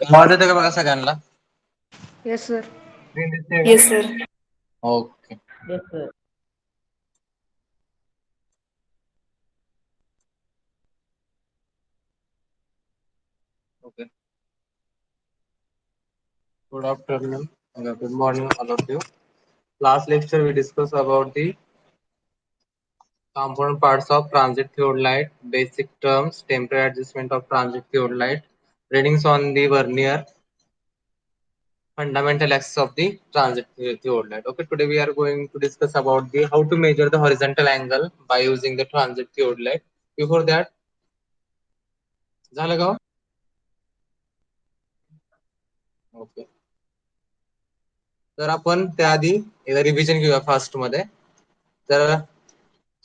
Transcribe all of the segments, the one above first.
आवाज येतो का बघा सगळ्यांना? Yes sir. स्क्रीन दिसते का? Yes sir. Okay. Yes sir. Okay. Good afternoon. Good morning, all of you. Last lecture we discussed about the component parts of transit theodolite, basic terms, temporary adjustment of transit theodolite, readings on the vernier, fundamental axis of the transit theodolite. Okay, today we are going to discuss about the how to measure the horizontal angle by using the transit theodolite. Before that, झालं का? Okay. तर आपण त्याआधी एकदा revision घेऊया fast मध्ये. तर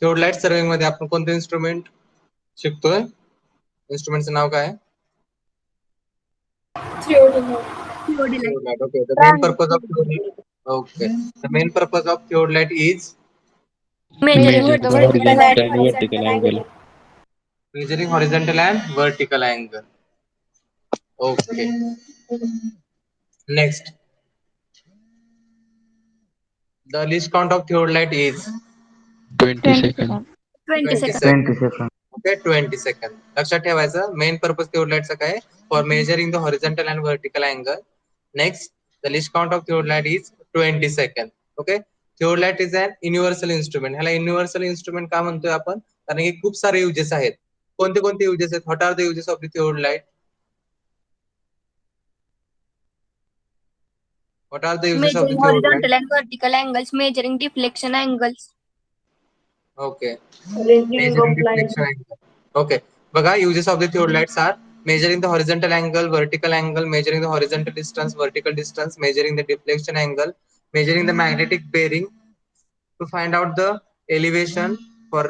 थिओडलाइट serving मध्ये आपण कोणतं इन्स्ट्रुमेंट शिकतोय? इन्स्ट्रुमेंटचं नाव काय? Theodolite. Okay. The main purpose of theodolite. Okay. The main purpose of theodolite is measuring Measure the the vertical horizontal and vertical angle. measuring horizontal and vertical angle. Okay. Next, the least count of theodolite is 20 seconds. 20 20 second. seconds. Okay, 20 seconds. लक्षात ठेवायचं main purpose थिओडलाइटचा काय? For measuring the horizontal and vertical angle. Next, the least count of theodolite is 20 second. Okay. Theodolite is an universal instrument. ह्याला universal instrument का म्हणतोय आपण? कारण की खूप सारे युजेस आहेत. कोणते कोणते युजेस आहेत? What are the uses of the theodolite? What are the uses of the measuring theodolite? Horizontal and vertical angles, measuring deflection angles. Okay. Ranging Measuring of light. deflection angle. Okay. बघा, uses of the theodolites are measuring the horizontal angle, vertical angle, measuring the horizontal distance, vertical distance, measuring the deflection angle, measuring the magnetic bearing to find out the elevation for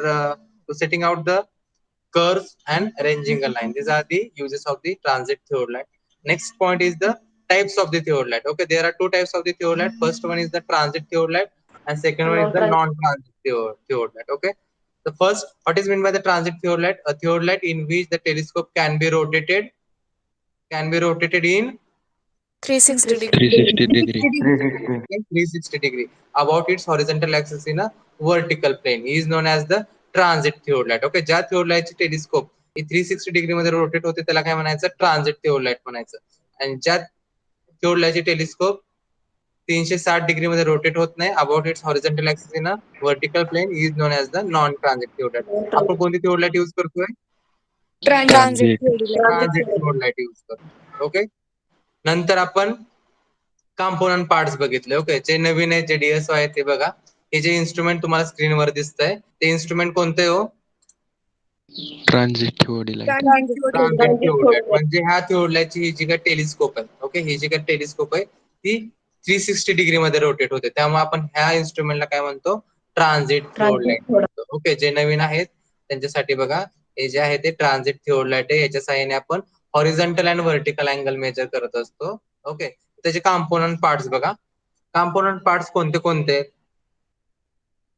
to setting out the curves and arranging a line. These are the uses of the transit theodolite. Next point is the types of the theodolite. Okay, there are two types of the theodolite. First one is the transit theodolite and second one is the Non-transit. non-transit theodolite. Okay. The first, what is meant by the transit theodolite? A theodolite in which the telescope can be rotated in 360 degree. 360 degree. 360 degree about its horizontal axis in a vertical plane is known as the transit theodolite. Okay, ज्या theodolite ची telescope 360 degree मध्ये rotate होते त्याला काय म्हणायचं? Transit theodolite म्हणायचं. आणि ज्या थिओडलाइटची टेलिस्कोप 360 डिग्री मध्ये रोटेट होत नाही about its horizontal axis in a vertical plane is known as the non transit theodolite. आपण कोणती थिओडलाइट यूज करतोय? Transit Transit. Transit theodolite use करतो. ओके. नंतर आपण कॉम्पोनंट पार्ट्स बघितले. ओके, जे नवीन आहे जे डीएसओ आहे ते बघा. हे जे इन्स्ट्रुमेंट तुम्हाला स्क्रीनवर दिसतंय ते इन्स्ट्रुमेंट कोणते हो? Transit theodolite. ट्रान्झिट थिओडलाइट. म्हणजे ह्या थिओडलाइटची ही जी काही टेलिस्कोप आहे, ओके, ही जी काही टेलिस्कोप आहे ती 360 डिग्री मध्ये रोटेट होते. त्यामुळे आपण ह्या इन्स्ट्रुमेंटला काय म्हणतो? ट्रान्झिट थिओडलाइट म्हणतो. ओके, जे नवीन आहेत त्यांच्यासाठी बघा, हे जे आहे ते ट्रान्झिट थिओडलाइट आहे. याच्या साहाय्याने आपण horizontal and vertical angle major करत असतो. ओके. त्याचे कॉम्पोनंट पार्ट्स बघा. कॉम्पोनंट पार्ट्स कोणते कोणते?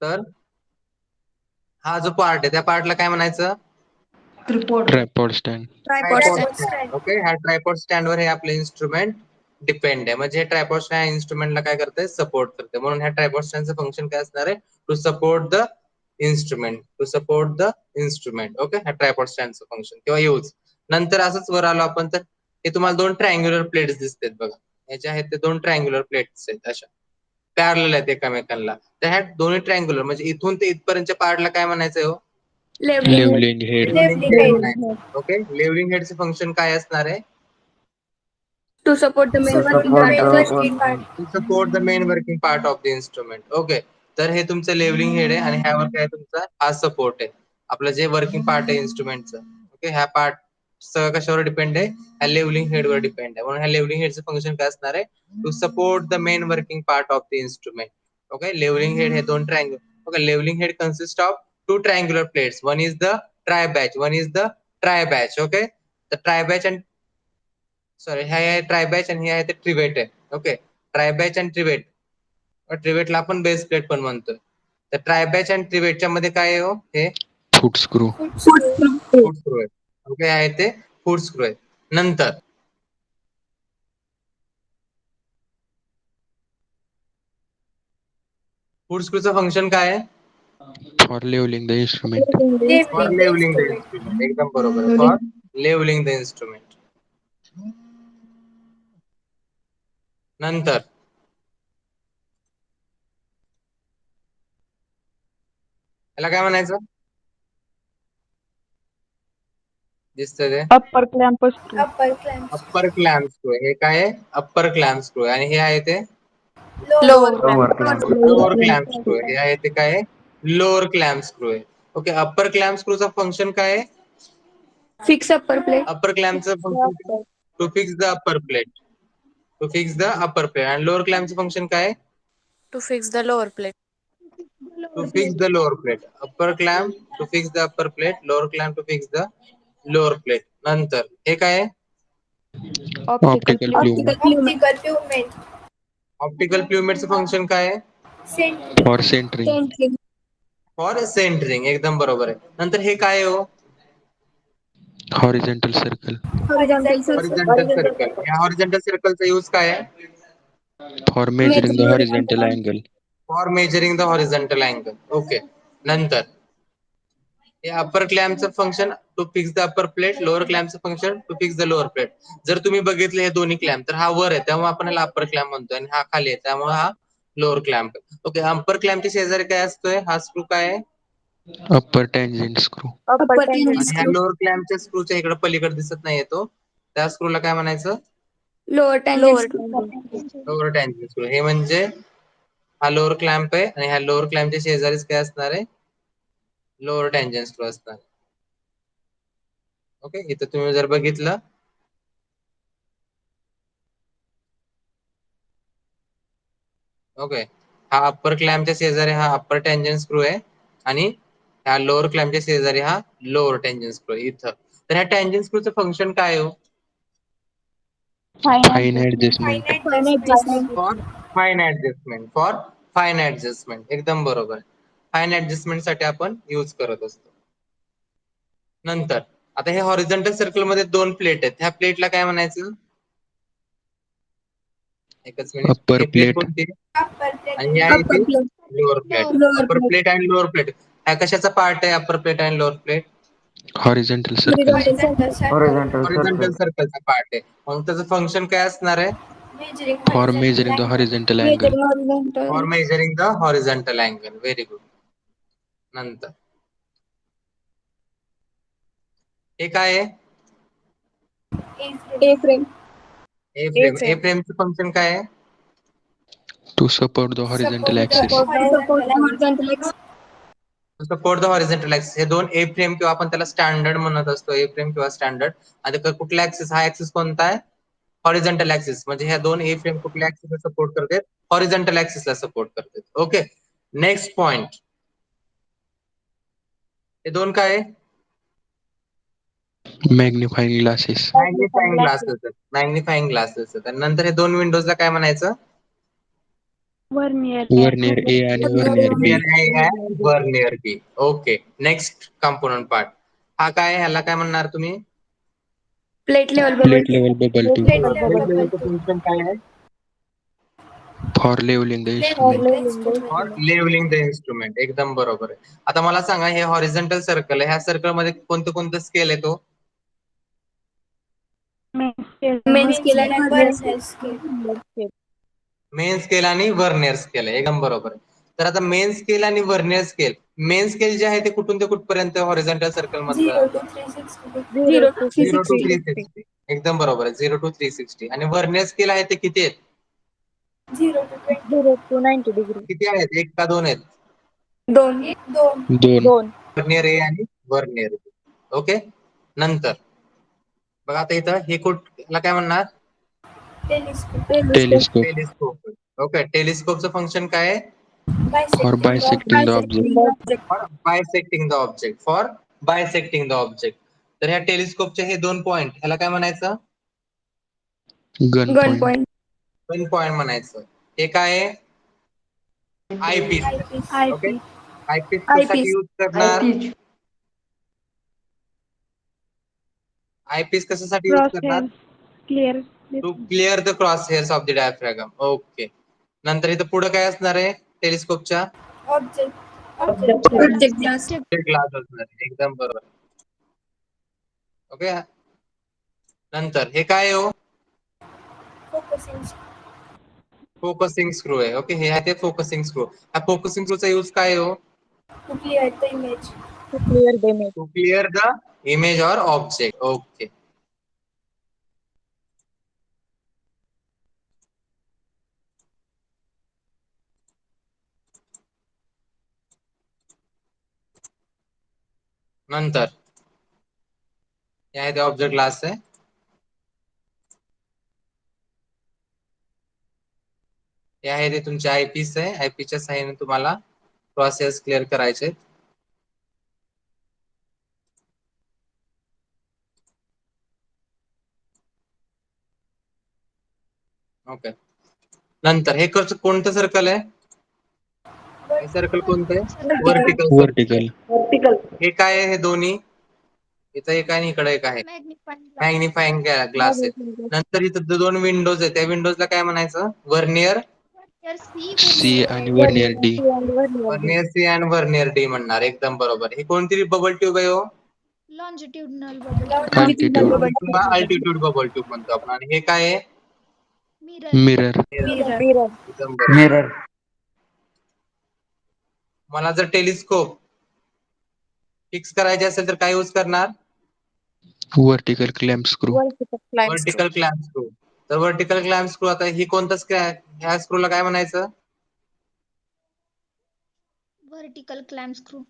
तर हा जो पार्ट आहे त्या पार्टला काय म्हणायचं? Tripod stand. Tripod stand. Okay, ह्या ट्रायपॉड स्टँडवर हे आपले इन्स्ट्रुमेंट डिपेंड आहे. म्हणजे हे ट्रायपॉड स्टँड इन्स्ट्रुमेंटला काय करते? सपोर्ट करते. म्हणून ह्या ट्रायपॉड स्टँडचं फंक्शन काय असणार आहे? To support the instrument. To support the instrument. Okay, ह्या ट्रायपॉड स्टँडचं फंक्शन किंवा यूज. नंतर असंच वर आलो आपण तर हे तुम्हाला दोन ट्रायंग्युलर प्लेट्स दिसतात बघा. ह्याचे आहेत ते दोन ट्रायंग्युलर प्लेट्स आहेत अशा पॅरलल आहेत एकमेकांना. तर ह्या दोन्ही ट्रायंग्युलर म्हणजे इथून ते इथपर्यंतच्या पार्टला काय म्हणायचं हो? Levelling Leveling head. म्हणायचं. ओके, लेवलिंग हेडचे फंक्शन काय असणार आहे? To support the main working part. To support the main working part of the instrument. Okay, तर हे तुमचं लेवलिंग हेड आहे आणि ह्यावर काय तुमचा हा सपोर्ट आहे. आपलं जे वर्किंग पार्ट आहे इन्स्ट्रुमेंटचं. ओके, ह्या पार्ट सगळं कशावर डिपेंड आहे? ह्या लेवलिंग हेडवर डिपेंड आहे. म्हणून ह्या लेवलिंग हेडचं फंक्शन काय असणार आहे? To support the main working part of the instrument. Okay, levelling head हे दोन triangle. Okay, levelling head consist of two triangular plates. One is the tri batch, one is the tri batch. Okay, the tri batch and sorry ह्या आहे try batch आणि हे आहे ते trivet आहे. Okay, try batch आणि trivet. ट्रिवेटला आपण base plate पण म्हणतोय. तर ट्राय बॅच आणि ट्रिवेटच्या मध्ये काय आहे हो? हे Foot screw. फूट स्क्रू आहे. ओके, आहे ते फूट स्क्रू आहे. नंतर फूट स्क्रूचं फंक्शन काय आहे? For leveling the instrument. For levelling the instrument. एकदम बरोबर आहे. For levelling the instrument. नंतर याला काय म्हणायचं? दिसतंय ते upper clamp screw. Upper clamp screw. हे काय आहे? Upper clamp screw. आणि हे आहे ते लोअर लोअर क्लॅम्प स्क्रू. हे आहे ते काय आहे? लोअर क्लॅम्प स्क्रू आहे. ओके. अप्पर क्लॅम्प स्क्रूचं फंक्शन काय आहे? Fix upper plate. अप्पर क्लॅम्पचं function to fix the upper plate. To fix the upper plate. आणि लोअर क्लॅम्पचं फंक्शन काय आहे? to fix the lower plate. To fix the lower plate. Upper clamp to fix the upper plate. Lower clamp to fix the lower plate. नंतर हे काय आहे? Optical plumage. Optical प्ल्युमेटचं function काय आहे? For centering. For centering. एकदम बरोबर आहे. नंतर हे काय आहे हो? Horizontal circle. Horizontal circle. या हॉरिझॉन्टल सर्कलचा यूज काय आहे? For measuring the horizontal angle. For measuring the horizontal angle. Okay. नंतर हे अप्पर क्लॅम्पचं function to fix the upper plate. Lower क्लॅम्पचं function to fix the lower plate. जर तुम्ही बघितले हे दोन्ही क्लॅम्प, तर हा वर आहे त्यामुळे आपण ह्याला अप्पर क्लॅम्प म्हणतो आणि हा खाली आहे त्यामुळे हा लोअर क्लॅम्प. ओके. अप्पर क्लॅम्पच्या शेजारी काय असतोय? हा स्क्रू काय आहे? Upper tangent screw. आणि ह्या लोअर क्लॅम्पच्या स्क्रूच्या इकडे पलीकडे दिसत नाही तो, त्या स्क्रूला काय म्हणायचं? Lower Lower tangent. Lower tangent screw. हे म्हणजे हा लोअर क्लॅम्प आहे आणि ह्या लोअर क्लॅम्पच्या शेजारीच काय असणार आहे? लोअर टँजंट स्क्रू असणार. ओके. इथं तुम्ही जर बघितलं ओके, हा अप्पर क्लॅम्पच्या शेजारी हा अप्पर टँजंट स्क्रू आहे आणि ह्या लोअर क्लॅम्पच्या शेजारी हा लोअर टँजंट स्क्रू आहे इथं. तर ह्या टँजंट स्क्रूचं फंक्शन काय हो? Fine adjustment. For fine adjustment. For fine adjustment. एकदम बरोबर. फाईन ऍडजस्टमेंट साठी आपण यूज करत असतो. नंतर आता हे हॉरिझॉन्टल सर्कल मध्ये दोन प्लेट आहेत. ह्या प्लेटला काय म्हणायचं? एकच मिनिट. Upper ही प्लेट plate. कोणती? आणि ही आहे ती लोअर प्लेट. अप्पर प्लेट आणि लोअर प्लेट. ह्या कशाचा पार्ट आहे? अप्पर प्लेट आणि lower plate Horizontal circle. Horizontal सर्कलचा पार्ट आहे. मग त्याचं फंक्शन काय असणार आहे? For measuring the horizontal angle. For measuring the horizontal angle. Very good. नंतर हे काय आहे? A frame. A frame. A फ्रेमचं function काय आहे? To support the horizontal axis. Support the horizontal axis. हे दोन ए फ्रेम किंवा आपण त्याला स्टँडर्ड म्हणत असतो. ए फ्रेम किंवा स्टँडर्ड. आणि कुठला ऍक्सिस? हा ऍक्सिस कोणता आहे? Horizontal axis. म्हणजे ह्या दोन ए फ्रेम कुठल्या ऍक्सिसला सपोर्ट करतात? हॉरिझॉन्टल ऍक्सिसला सपोर्ट करतात. ओके. Next point. हे दोन काय आहे? Magnifying glasses. मॅग्निफाईंग ग्लासेस आहेत. मॅग्निफाईंग ग्लासेस आहेत. आणि नंतर हे दोन विंडोजला काय म्हणायचं? Vernier A आणि Vernier B. Vernier B. Okay. Next component part. हा काय? ह्याला काय म्हणणार तुम्ही? Plate level Plate bubble. level bubble tube. Plate लेवलचं फंक्शन काय आहे? For leveling the instrument. For levelling the instrument. एकदम बरोबर आहे. आता मला सांगा, हे हॉरिझॉन्टल सर्कल आहे. ह्या सर्कल मध्ये कोणतं कोणतं स्केल आहे तो? मेन स्केल आणि वर्नियर स्केल. मेन स्केल आणि वर्नियर स्केल आहे. एकदम बरोबर आहे. तर आता मेन स्केल आणि वर्नियर स्केल. मेन स्केल जे आहे ते कुठून ते कुठपर्यंत हॉरिझॉन्टल सर्कल मधलं? 0 to 0 to 360. 360. एकदम बरोबर आहे. 0 to 360. आणि वर्नियर स्केल आहे ते किती आहेत? 0 to 20. किती आहेत? एक का दोन आहेत? 2. 2. वर्नियर ए आणि वर्नियर बी. ओके. नंतर बघा आता इथं हे कुठला काय म्हणणार? Telescope. टेलिस्कोप. ओके. टेलिस्कोपचं फंक्शन काय आहे? For bisecting the object. For बायसेक्टिंग the object. For बायसेक्टिंग the object. तर ह्या टेलिस्कोपचे हे दोन पॉइंट, ह्याला काय म्हणायचं? Gun gun point. Point. One point म्हणायचं. हे काय आहे? आयपीस. ओके. आयपीस कशासाठी यूज करणार? आयपीस कशासाठी यूज करणार? To clear the cross hairs of the diaphragm. Okay. नंतर इथं पुढे काय असणार आहे? टेलिस्कोपच्या ऑब्जेक्ट ग्लास. ग्लास असणार आहे. एकदम बरोबर. ओके. नंतर हे काय हो? फोकसिंग स्क्रू आहे. ओके, हे आहे ते फोकसिंग स्क्रू. हा फोकसिंग स्क्रूचा यूज काय हो? To clear the image. To clear the image. To clear the image or object. Okay. नंतर हे आहे ते ऑब्जेक्ट ग्लास आहे. हे आहे ते तुमचे आयपीस आहे. आयपीच्या सहाय्याने तुम्हाला प्रोसेस क्लिअर करायचे. ओके. नंतर हे कोणतं सर्कल आहे? हे सर्कल कोणतं आहे? Vertical circle. वर्टिकल. हे काय आहे? हे दोन्ही इथं एक आहे आणि इकडे एक आहे. मॅग्निफाइंग ग्लास आहे. नंतर इथं दोन विंडोज आहेत. त्या विंडोजला काय म्हणायचं? व्हर्नियर सी आणि vernier D. Vernier C and vernier D म्हणणार. एकदम बरोबर. ही कोणती बबल ट्यूब आहे हो? Longitudinal bubble Altitude. किंवा अल्टिट्यूड बबल ट्यूब म्हणतो आपण. आणि हे काय आहे? Mirror mirror. Mirror. एकदम बरोबर. मला जर टेलिस्कोप फिक्स करायचे असेल तर काय यूज करणार? Vertical clamp screw. Vertical climb vertical clamp screw. तर व्हर्टिकल क्लॅम्प स्क्रू, आता ही कोणता ह्या स्क्रूला काय म्हणायचं? Vertical clamp screw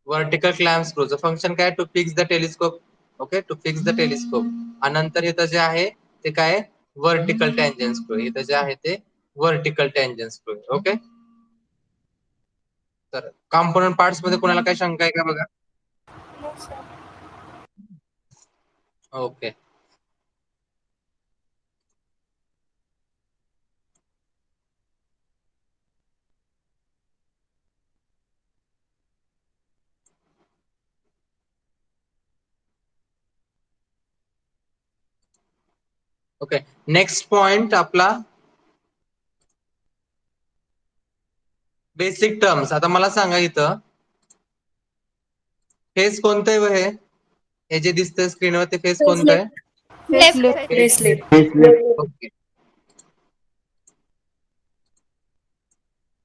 vertical clamp स्क्रूचं फंक्शन काय? To fix the telescope. Okay, to fix the telescope. आणि नंतर इथं जे आहे ते काय? Vertical tangent screw. इथं जे आहे ते व्हर्टिकल टँजन स्क्रू. ओके. तर कॉम्पोनंट पार्ट्स मध्ये कोणाला काय शंका आहे का बघा? ओके. ओके. नेक्स्ट पॉइंट आपला बेसिक टर्म्स. आता मला सांगा इथं फेस कोणतं आहे? हे जे दिसतंय स्क्रीनवर ते फेस कोणतं आहे? ओके.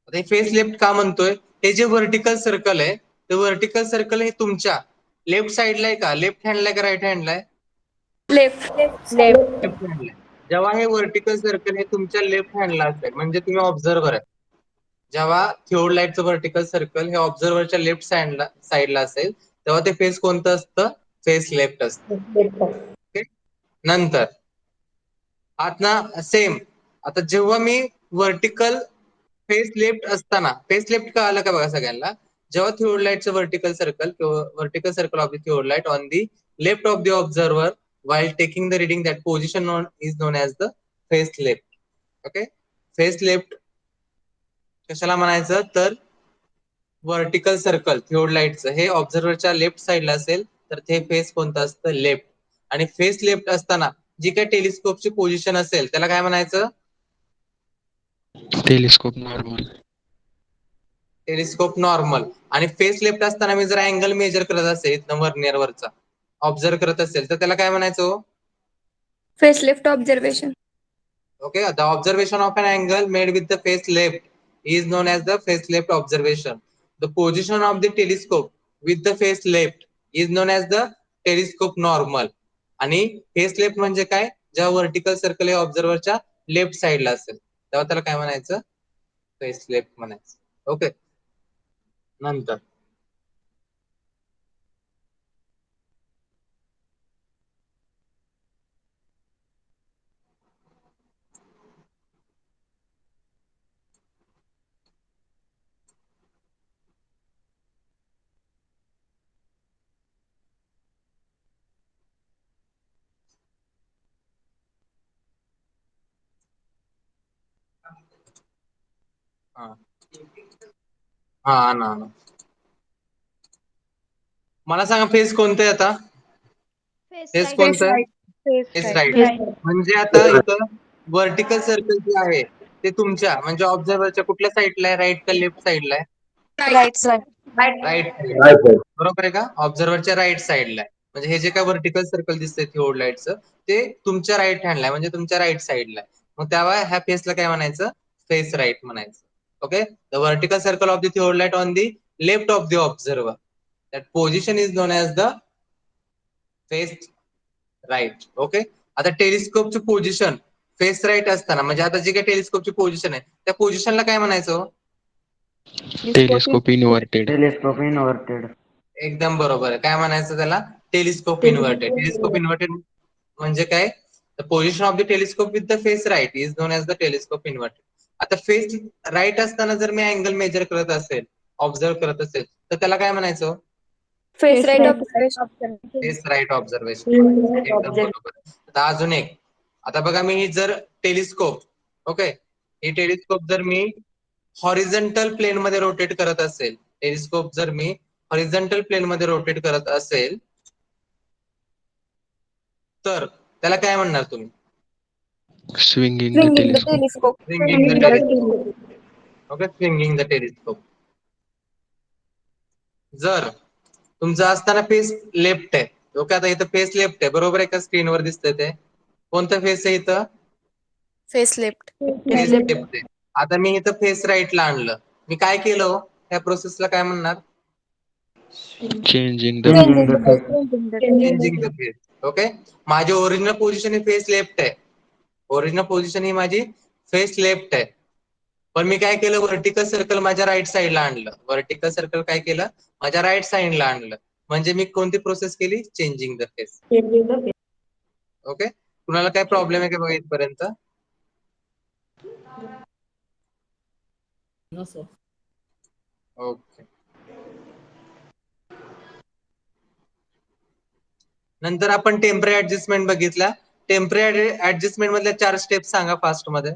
आता हे फेस लेफ्ट का म्हणतोय? हे जे व्हर्टिकल सर्कल आहे ते व्हर्टिकल सर्कल हे तुमच्या लेफ्ट साइडला आहे का? लेफ्ट हँडला आहे का राईट हँडला आहे? लेफ्ट. लेफ्ट हँडला. जेव्हा हे व्हर्टिकल सर्कल हे तुमच्या लेफ्ट हँडला असेल म्हणजे तुम्ही ऑब्झर्वर आहे. जेव्हा थिओडलाइटचं व्हर्टिकल सर्कल हे ऑब्झर्वरच्या लेफ्ट साइडला असेल तेव्हा ते फेस कोणतं असतं? फेस लेफ्ट असतं. ओके. नंतर आता सेम, आता जेव्हा मी व्हर्टिकल फेस लेफ्ट असताना, फेस लेफ्ट का आलं का बघा सगळ्यांना? जेव्हा थिओडलाइटचं vertical circle of the theodolite on the left of the observer while taking the reading, that position is known as the face left. Okay. Face left कशाला म्हणायचं? तर व्हर्टिकल सर्कल थिओडलाइटचं हे ऑब्झर्वरच्या लेफ्ट साइडला असेल तर ते फेस कोणतं असतं? लेफ्ट. आणि फेस लेफ्ट असताना जी काही टेलिस्कोपची पोझिशन असेल त्याला काय म्हणायचं? Telescope normal. Telescope normal. आणि फेस लेफ्ट असताना मी जर अँगल मेजर करत असेल व्हर्नियर वरचा ऑब्झर्व करत असेल तर त्याला काय म्हणायचं? Face left observation. Okay, the observation of an angle made with the face left is known as the face left observation. The position of the telescope with the face left is known as the telescope normal. आणि face left म्हणजे काय? जेव्हा vertical circle हे ऑब्झर्वरच्या left साइडला असेल तेव्हा त्याला काय म्हणायचं? फेस लेफ्ट म्हणायचं. ओके. नंतर हा ना, मला सांगा फेस कोणतं आहे आता? फेस कोणतं आहे? Face face right. राईट. म्हणजे आता इथं व्हर्टिकल सर्कल जे आहे ते तुमच्या म्हणजे ऑब्झर्वरच्या कुठल्या साईडला आहे, राईट का लेफ्ट साईडला आहे? Right side. राईट साईड, बरोबर आहे का? ऑब्झर्वरच्या राईट साईडला आहे. म्हणजे हे जे काय व्हर्टिकल सर्कल दिसतंय थिओडलाइटचं ते तुमच्या राईट हँडला आहे, म्हणजे तुमच्या राईट साईडला आहे. मग तेव्हा ह्या फेसला काय म्हणायचं? फेस राईट म्हणायचं. Okay, the vertical circle of the theodolite on the left of the observer, that position is known as the face right. Okay, आता टेलिस्कोपची पोझिशन फेस राईट असताना म्हणजे आता जी काही टेलिस्कोपची पोझिशन आहे त्या पोझिशनला काय म्हणायचं? Telescope inverted. Telescope inverted. एकदम बरोबर आहे. काय म्हणायचं त्याला? Telescope inverted. टेलिस्कोप इन्व्हर्टेड म्हणजे काय? The position of the telescope with the face right is known as the telescope inverted. आता फेस राईट असताना जर मी अँगल मेजर करत असेल, ऑब्झर्व करत असेल, तर त्याला काय म्हणायचं? Face right observation. Face right observation. एकदम बरोबर. आता अजून एक, आता बघा मी ही जर टेलिस्कोप, ओके, ही टेलिस्कोप जर मी हॉरिझॉन्टल प्लेन मध्ये रोटेट करत असेल, टेलिस्कोप जर मी हॉरिझॉन्टल प्लेन मध्ये रोटेट करत असेल तर त्याला काय म्हणणार तुम्ही? Swinging the Swinging the telescope. telescope. Swinging the telescope. Okay, swinging the telescope. जर तुमचा असताना फेस लेफ्ट आहे, ओके, आता इथं फेस लेफ्ट आहे, बरोबर आहे का? स्क्रीनवर दिसतंय ते कोणतं फेस आहे इथं? Face left. फेस लेफ्ट आहे. आता मी इथं फेस राईटला आणलं, मी काय केलं? त्या प्रोसेसला काय म्हणणार? Changing the Changing the face. Changing the face. Okay, माझी ओरिजिनल पोझिशन ही फेस लेफ्ट आहे, ओरिजिनल पोझिशन ही माझी फेस लेफ्ट आहे, पण मी काय केलं? व्हर्टिकल सर्कल माझ्या राईट साईडला आणलं. व्हर्टिकल सर्कल काय केलं? माझ्या राईट साईडला आणलं. म्हणजे मी कोणती प्रोसेस केली? Changing the face. ओके, कुणाला काय प्रॉब्लेम आहे का बघा इथपर्यंत? ओके, नंतर आपण टेम्पररी ऍडजस्टमेंट बघितला. टेम्पररी ऍडजस्टमेंट मधल्या 4 स्टेप सांगा फास्ट मध्ये.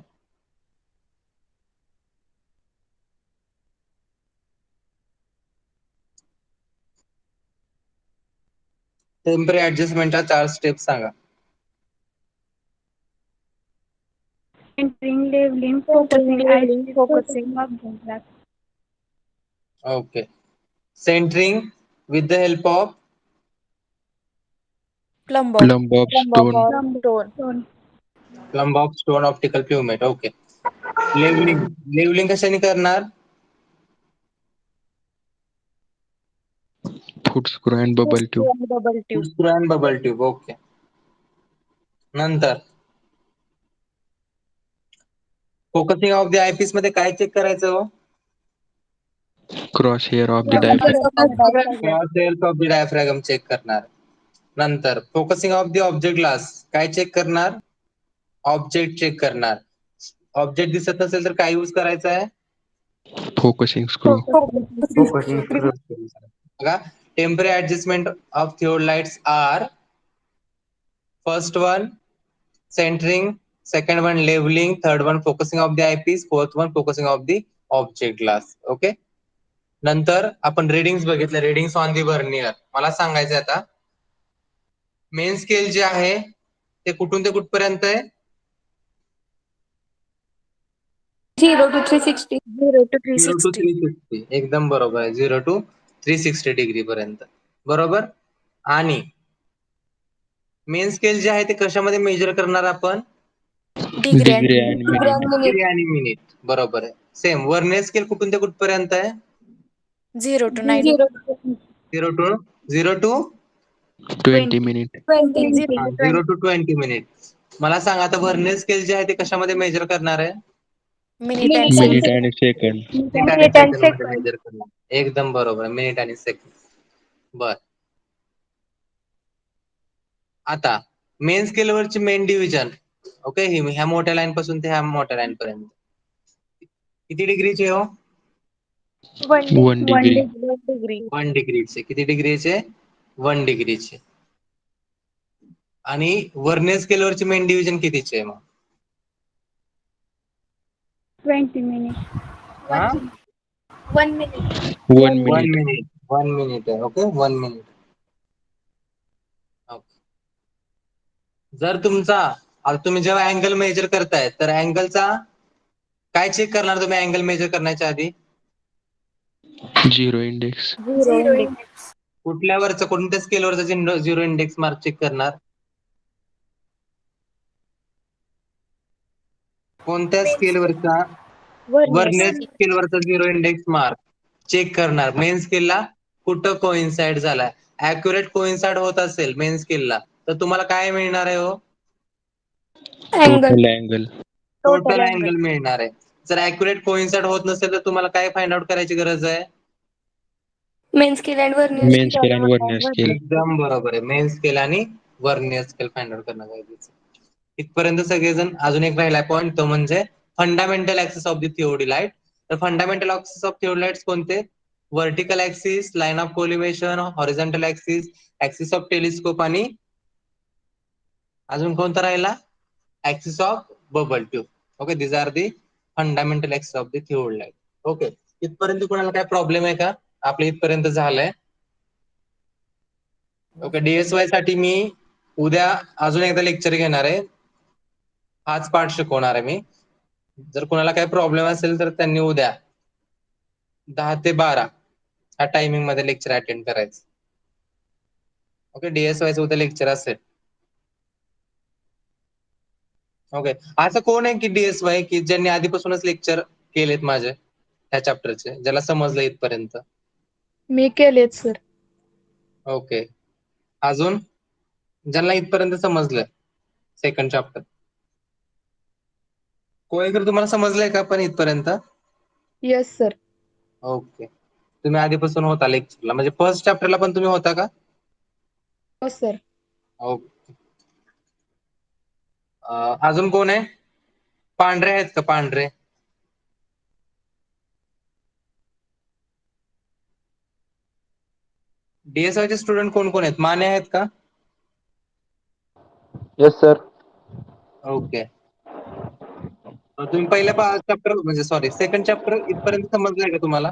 टेम्पररी ऍडजस्टमेंटच्या 4 स्टेप सांगा. Entering, labeling, Focusing, focusing, labeling, eyes, focusing. focusing. Okay, centering with the help of Plumb bob. Plumb of Plumb bob stone. or stone. Plumb of stone optical plummet. Okay, leveling, leveling कशाने करणार? Foot screw and bubble tube. And bubble tube. Screw and bubble tube. Okay, नंतर focusing of the eyepiece मध्ये काय check करायचं हो? Cross hair of the diaphragm. Cross hairs of the diaphragm check करणार. नंतर focusing of the object glass काय check करणार? Object check करणार. ऑब्जेक्ट दिसत नसेल तर काय यूज करायचं आहे? Focusing screw. Focusing screw. बघा, temporary adjustment of theodolites are first one centering, second one leveling, third one focusing of the eyepiece, fourth one focusing of the object glass. Okay, नंतर आपण readings बघितले, readings on the vernier. मला सांगायचं आता main scale जे आहे ते कुठून ते कुठपर्यंत आहे? 0 to 360. 0 to 0 to 360. 360. एकदम बरोबर आहे, 0 to 360 डिग्री पर्यंत. बरोबर. आणि मेन स्केल जे आहे ते कशामध्ये मेजर करणार आपण? Degree and डिग्री आणि मिनिट. डिग्री आणि मिनिट. बरोबर आहे. सेम वर्नियर स्केल कुठून ते कुठपर्यंत आहे? 0 to 90. 0 to 20 minute. 20. 0 to 0 to 20 minute. मला सांगा आता वर्नियर स्केल जे आहे ते कशामध्ये मेजर करणार आहे? minute and minute second. आणि सेकंड. मिनिट आणि सेकंड मध्ये मेजर करणार. एकदम बरोबर, मिनिट आणि सेकंड. बर, आता मेन स्केल वरची मेन डिव्हिजन, ओके, ह्या मोठ्या लाईन पासून ते ह्या मोठ्या लाईन पर्यंत किती डिग्रीचे हो? 1 डिग्री. 1 degree. 1 डिग्रीचे. किती डिग्रीचे? 1 डिग्रीचे. आणि वर्नियर स्केल वरची मेन डिव्हिजन कितीचे आहे मग? 20 minutes. हा? 1 minute. 1 1 मिनिट. मिनिट. 1 मिनिट आहे. Okay, 1 minute. जर तुमचा आता तुम्ही जेव्हा अँगल मेजर करताय तर अँगलचा काय चेक करणार तुम्ही अँगल मेजर करण्याच्या आधी? Zero index. Zero index. कुठल्यावरचं कोणत्या स्केलवरचं झिरो इंडेक्स मार्क चेक करणार? कोणत्या स्केलवरचा? वर्नियर स्केलवरचा झिरो इंडेक्स मार्क चेक करणार. मेन स्केलला कुठं कोइन्साइड झालाय? ऍक्युरेट कोइन्साइड होत असेल मेन स्केलला तर तुम्हाला काय मिळणार आहे हो? Angle. Total angle. Total angle मिळणार आहे. जर ऍक्युरेट कोइन्साइड होत नसेल तर तुम्हाला काय फाइंड आउट करायची गरज आहे? Main scale and vernier main scale. Scale आणि वर्नियर स्केल. एकदम बरोबर आहे. मेन स्केल आणि वर्नियर स्केल फाइंड आउट करणं गरजेचं आहे. इथपर्यंत सगळेजण. अजून एक राहिला पॉईंट तो म्हणजे fundamental axis of the theodi तर फंडामेंटल ऍक्सिस ऑफ थिओडी कोणते? Vertical axis, line of collimation, horizontal axis, axis of telescope आणि अजून कोणता राहिला? Axis of bubble tube. Okay, this are the fundamental axis of the theodi. Okay, इथपर्यंत कोणाला काय problem आहे का? आपल्या इथपर्यंत झालंय. ओके, डीएसवाय साठी मी उद्या अजून एकदा लेक्चर घेणार आहे. हाच पार्ट शिकवणार आहे मी. जर कोणाला काही प्रॉब्लेम असेल तर त्यांनी उद्या 10 ते 12 ह्या टायमिंग मध्ये लेक्चर अटेंड करायचं. ओके, डीएसवायचं उद्या लेक्चर असेल. ओके, असं कोण आहे की डीएसवाय की ज्यांनी आधीपासूनच लेक्चर केलेत माझे ह्या चॅप्टरचे, ज्याला समजलं इथपर्यंत? मी केलेत सर. ओके, अजून ज्यांना इथपर्यंत समजलं सेकंड चॅप्टर? कोळेकर तुम्हाला समजलंय का पण इथपर्यंत? Yes sir. ओके, तुम्ही आधीपासून होता लेक्चरला, म्हणजे फर्स्ट चॅप्टरला पण तुम्ही होता का? हो सर. ओके. अजून कोण आहे? पांढरे आहेत का? पांढरे डीएसवाय चे स्टुडंट कोण कोण आहेत? माने आहेत का? Yes sir. ओके, तुम्ही पहिल्या चॅप्टर म्हणजे सॉरी सेकंड चॅप्टर इथपर्यंत समजलंय का तुम्हाला?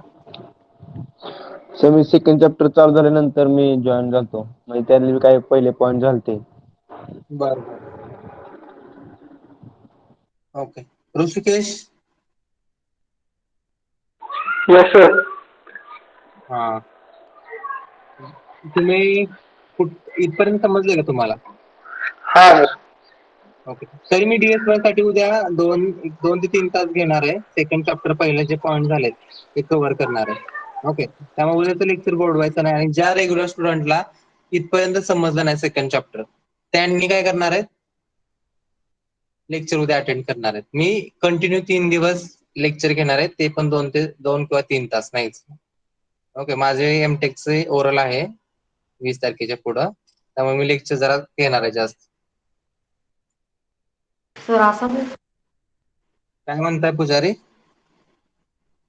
सर मी सेकंड चॅप्टर चालू झाल्यानंतर मी जॉईन झालतो, म्हणजे त्यातले काही पहिले पॉईंट झालते. बर बर. ओके, ऋषिकेश? Yes sir. हा, तुम्ही इथपर्यंत समजले का तुम्हाला? हा. ओके, तरी मी डीएसवाय साठी उद्या 2 ते 3 तास घेणार आहे. सेकंड चॅप्टर पहिले जे पॉईंट झालेत ते कव्हर करणार आहे. ओके, त्यामुळे उद्याचं लेक्चर बोर्डवायचं नाही. आणि ज्या रेग्युलर स्टुडंटला इथपर्यंत समजलं नाही सेकंड चॅप्टर, त्यांनी काय करणार आहेत? लेक्चर उद्या अटेंड करणार आहेत. मी कंटिन्यू 3 दिवस लेक्चर घेणार आहे, ते पण 2 किंवा 3 तास नाहीच. ओके, माझे एमटेकचे ओरल आहे 20 तारखेच्या पुढं, त्यामुळे मी लेक्चर जरा घेणार आहे जास्त. Sir assignment. काय म्हणताय पुजारी?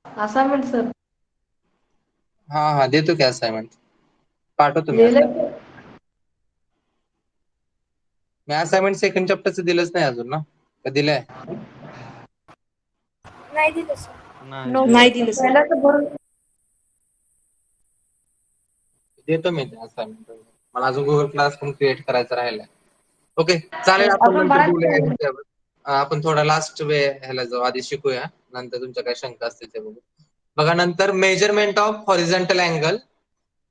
Assignment sir. हा देतो की असाइनमेंट, पाठवतो मी असाइनमेंट. मी असाइनमेंट सेकंड चॅप्टरचं दिलंच नाही अजून ना? का दिलंय? नाही दिलं sir. नाही दिलं सर. देतो मी असाइनमेंट. मला अजून गुगल क्लास पण क्रिएट करायचा राहिलाय. ओके, चालेल, आपण नंतर बोलूया याच्यावर. आपण थोडा लास्ट ह्याला जाऊ, आधी शिकूया, नंतर तुमच्या काय शंका असतील ते बघू. बघा, नंतर measurement of horizontal angle.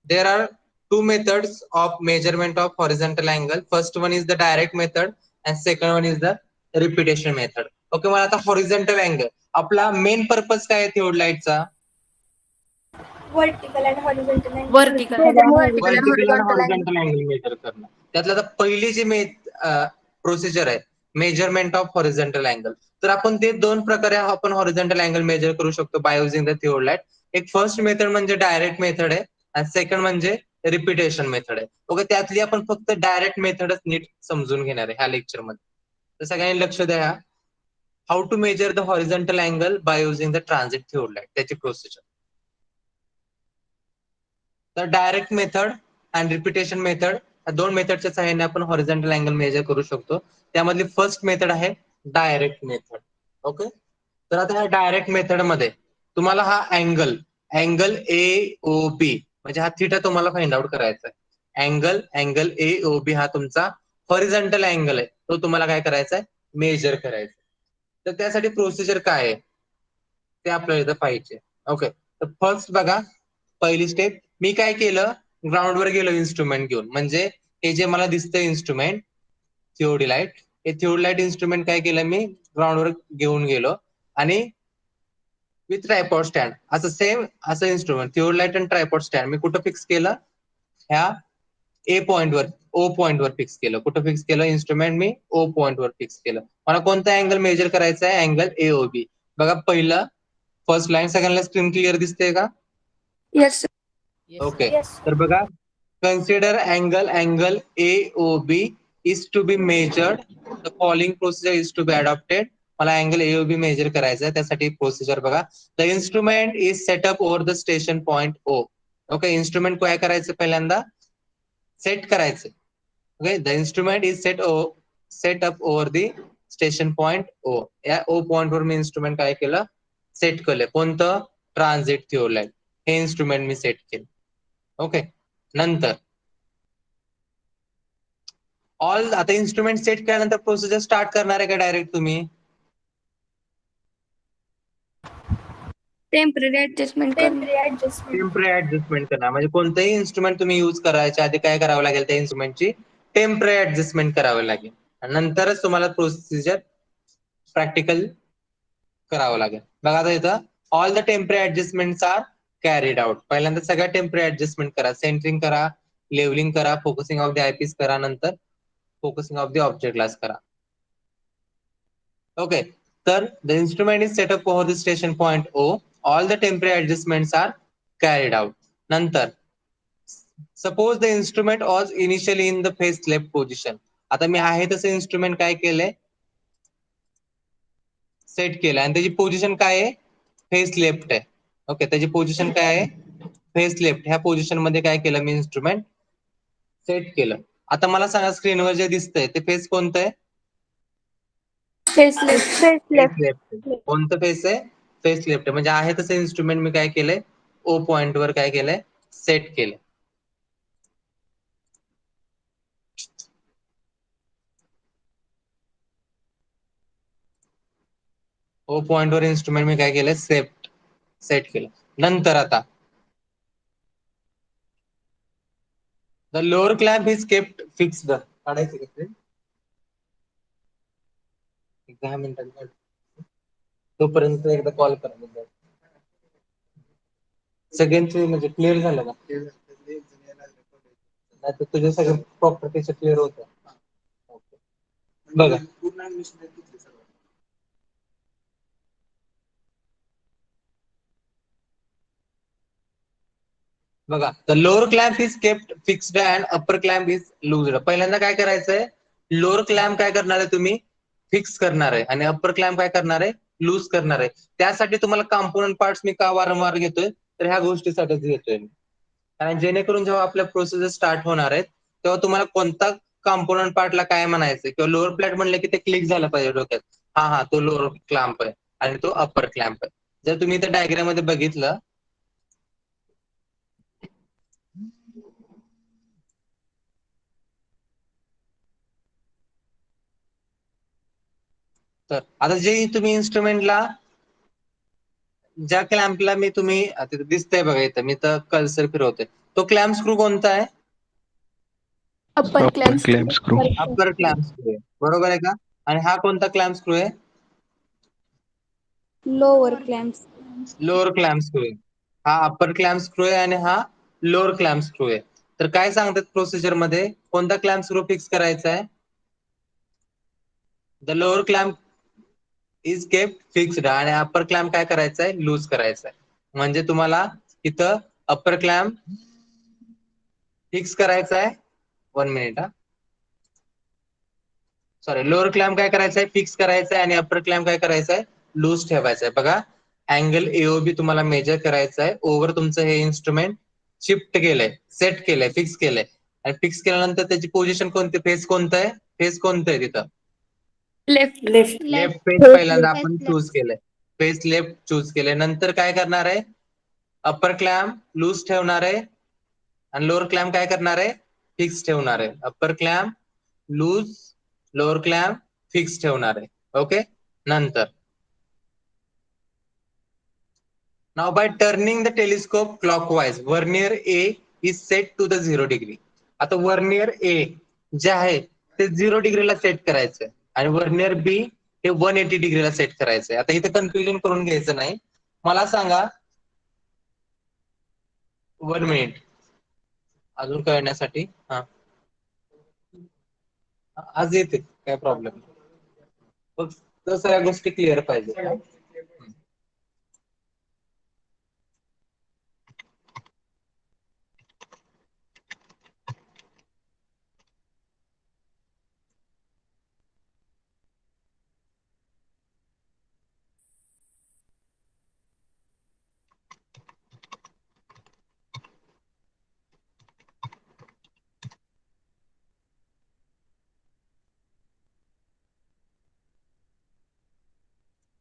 There are 2 methods of measurement of horizontal angle. First one is the direct method and second one is the repetition method. Okay, मला आता हॉरिझॉन्टल अँगल, आपला मेन पर्पज काय आहे थिओडलाइटचा? Vertical and horizontal angle. Vertical. Vertical आणि horizontal angle major करणं. त्यातलं आता पहिली जी प्रोसिजर आहे मेजरमेंट ऑफ हॉरिझॉन्टल अँगल, तर आपण ते 2 प्रकारे आपण हॉरिझॉन्टल अँगल मेजर करू शकतो बाय युझिंग द थिओडलाइट. एक फर्स्ट मेथड म्हणजे डायरेक्ट मेथड आहे आणि सेकंड म्हणजे रिपिटेशन मेथड आहे. ओके, त्यातली आपण फक्त डायरेक्ट मेथडच नीट समजून घेणार आहे ह्या लेक्चर मध्ये. तर सगळ्यांनी लक्ष द्या. How to measure the horizontal angle by using the transit theodolite, त्याची प्रोसिजर. तर direct method and repetition method, या 2 मेथडच्या सहाय्याने आपण हॉरिझॉन्टल अँगल मेजर करू शकतो. त्यामधली फर्स्ट मेथड आहे डायरेक्ट मेथड. ओके, तर आता ह्या डायरेक्ट मेथड मध्ये तुम्हाला हा अँगल AOB म्हणजे हा थिटा तुम्हाला फाइंड आउट करायचा आहे. अँगल AOB हा तुमचा हॉरिझॉन्टल अँगल आहे, तो तुम्हाला काय करायचा आहे? मेजर करायचा. तर त्यासाठी प्रोसिजर काय आहे? ते आपल्याला इथं पाहिजे. ओके, तर फर्स्ट बघा, पहिली स्टेप मी काय केलं, ग्राउंडवर गेलो इन्स्ट्रुमेंट घेऊन. म्हणजे हे जे मला दिसतंय इन्स्ट्रुमेंट थिओडिलाइट, हे थिओडिलाइट इन्स्ट्रुमेंट काय केलं मी ग्राउंडवर घेऊन गेलो आणि विथ ट्रायपॉड स्टँड असं सेम असं इन्स्ट्रुमेंट थिओडिलाइट आणि ट्रायपॉड स्टँड मी कुठं फिक्स केलं, ह्या ए पॉइंट वर, ओ पॉइंट वर फिक्स केलं. कुठं फिक्स केलं इन्स्ट्रुमेंट मी ओ पॉइंट वर फिक्स केलं. मला कोणता अँगल मेजर करायचा आहे, अँगल एओबी. बघा पहिलं फर्स्ट लाईन सगळ्यांना स्क्रीन क्लिअर दिसते का? Yes, sir. ओके, तर बघा, consider angle AOB is to be measured, the following procedure is to be adopted. मला अँगल एओबी मेजर करायचा आहे, त्यासाठी प्रोसिजर बघा. The instrument is set up over the station point O. Okay, instrument काय करायचं, पहिल्यांदा सेट करायचं. Okay, the instrument is set up over the station point O. या ओ पॉइंट वर मी इन्स्ट्रुमेंट काय केलं, सेट केलं. कोणतं, ट्रान्झिट थिओडिलाइट, हे इन्स्ट्रुमेंट मी सेट केलं. ओके, नंतर ऑल, आता इन्स्ट्रुमेंट सेट केल्यानंतर प्रोसिजर स्टार्ट करणार आहे का डायरेक्ट तुम्ही? Temporary adjustment करणार. टेम्पररी ऍडजस्टमेंट करणार. म्हणजे कोणतंही इन्स्ट्रुमेंट तुम्ही युज करायच्या आधी काय करावं लागेल, त्या इन्स्ट्रुमेंटची टेम्पररी ऍडजस्टमेंट करावं लागेल. आणि नंतरच तुम्हाला प्रोसिजर प्रॅक्टिकल करावं लागेल. बघा आता इथं all the temporary adjustments are carried out. पहिल्यांदा सगळ्या टेम्पररी ऍडजस्टमेंट करा, सेंटरिंग करा, लेवलिंग करा, फोकसिंग ऑफ द आयपीस करा, नंतर focusing of the object glass करा. ओके, तर the instrument is set up over the station point O. All the temporary adjustments are carried out. नंतर suppose the instrument was initially in the face left position. आता मी आहे तसं instrument काय केलंय, set केलं आणि त्याची पोझिशन काय आहे, फेस लेफ्ट आहे. ओके, त्याची पोझिशन काय आहे, फेस लेफ्ट. ह्या पोझिशन मध्ये काय केलं मी इन्स्ट्रुमेंट सेट केलं. आता मला सांगा स्क्रीनवर जे दिसतंय ते फेस कोणतं आहे? Face left. Face left. कोणतं फेस आहे, फेस लेफ्ट. म्हणजे आहे तसं इन्स्ट्रुमेंट मी काय केलंय, ओ पॉइंट वर काय केलंय, सेट केलंय. ओ पॉइंट वर इन्स्ट्रुमेंट मी काय केलंय, सेट केलं. नंतर आता the lower clamp is kept fixed. काढायचं का, 10 मिनिटांनी तोपर्यंत एकदा कॉल करा. सगळ्यांचे म्हणजे क्लिअर झालं का? नाही तर तुझे सगळे प्रॉपर्टीचे क्लिअर होतं. बघा, बघा, the lower clamp is kept fixed and upper clamp is लूज्ड. पहिल्यांदा काय करायचंय, लोअर क्लॅम्प काय करणार आहे तुम्ही, फिक्स करणार आहे, आणि अपर क्लॅम्प काय करणार आहे, लूज करणार आहे. त्यासाठी तुम्हाला कॉम्पोनंट पार्ट्स मी का वारंवार घेतोय, तर ह्या गोष्टीसाठीच घेतोय मी. कारण जेणेकरून जेव्हा आपल्या प्रोसेस स्टार्ट होणार आहेत तेव्हा तुम्हाला कोणता कॉम्पोनंट पार्टला काय म्हणायचं, किंवा लोअर प्लॅट म्हणलं की ते क्लिक झालं पाहिजे डोक्यात, हा तो लोअर क्लॅम्प आहे आणि तो अपर क्लॅम्प आहे. जर तुम्ही त्या डायग्राम मध्ये बघितलं तर आता जे तुम्ही इन्स्ट्रुमेंटला, ज्या क्लॅम्पला मी तुम्ही दिसतंय बघा इथं, मी तर कर्सर फिरवतोय, तो क्लॅम्प स्क्रू कोणता आहे, Upper Upper clamp clamp screw. अपर क्लॅम्प स्क्रू आहे, बरोबर आहे का? आणि हा कोणता क्लॅम्प स्क्रू आहे, lower clamps. Lower clamp screw आहे. हा अपर क्लॅम्प स्क्रू आहे आणि हा लोअर क्लॅम्प स्क्रू आहे. तर काय सांगतात प्रोसिजर मध्ये, कोणता क्लॅम्प स्क्रू फिक्स करायचा आहे, the lower clamp is kept fixed, आणि अपर क्लॅम्प काय करायचा आहे, लूज करायचा आहे. म्हणजे तुम्हाला इथं अपर क्लॅम्प फिक्स करायचा आहे, 1 मिनिट हा, सॉरी, लोअर क्लॅम्प काय करायचं आहे, फिक्स करायचं आहे, आणि अपर क्लॅम्प काय करायचं आहे, लूज ठेवायचं आहे. बघा, अँगल एओबी तुम्हाला मेजर करायचं आहे. ओव्हर तुमचं हे इन्स्ट्रुमेंट शिफ्ट केलंय, सेट केलंय, फिक्स केलंय, आणि फिक्स केल्यानंतर त्याची पोझिशन कोणती, फेस कोणतं आहे, फेस कोणतं आहे तिथं, Left. लेफ्ट. लेफ्ट फेस पहिल्यांदा आपण चूज केलंय, फेस लेफ्ट चूज केलंय. नंतर काय करणार आहे, अपर क्लॅम्प लूज ठेवणार आहे, आणि लोअर क्लॅम्प काय करणार आहे, फिक्स ठेवणार आहे. Upper clamp loose, lower clamp fix ठेवणार आहे. ओके, नंतर Now by turning the telescope clockwise, vernier A is set to the 0 degree. आता वर्नियर ए जे आहे ते 0 डिग्रीला सेट करायचंय आणि वर्नियर बी हे 180 डिग्रीला सेट करायचंय. आता इथे कन्फ्युजन करून घ्यायचं नाही. मला सांगा 1 मिनिट अजून कळण्यासाठी. हा आज येते काय प्रॉब्लेम, फक्त सगळ्या गोष्टी क्लिअर पाहिजे.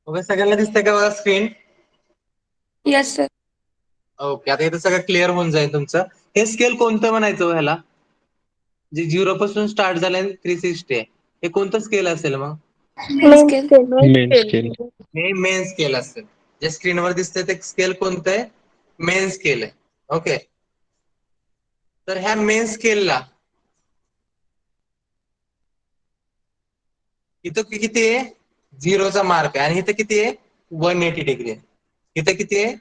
ओके, सगळ्यांना दिसतंय का बघा स्क्रीन? Yes, sir. ओके, आता इथं सगळं क्लिअर होऊन जाईल तुमचं. हे स्केल कोणतं म्हणायचं हो ह्याला, जे 0 पासून स्टार्ट झालंय 360 आहे, हे कोणतं स्केल असेल मग? Main scale. Main scale. हे मेन स्केल असेल. जे स्क्रीनवर दिसतंय ते स्केल कोणतं आहे? मेन स्केल आहे. ओके, तर ह्या मेन स्केलला इथं किती आहे? 0चा मार्क आहे आणि इथं किती आहे? 180 डिग्री आहे. इथं किती आहे?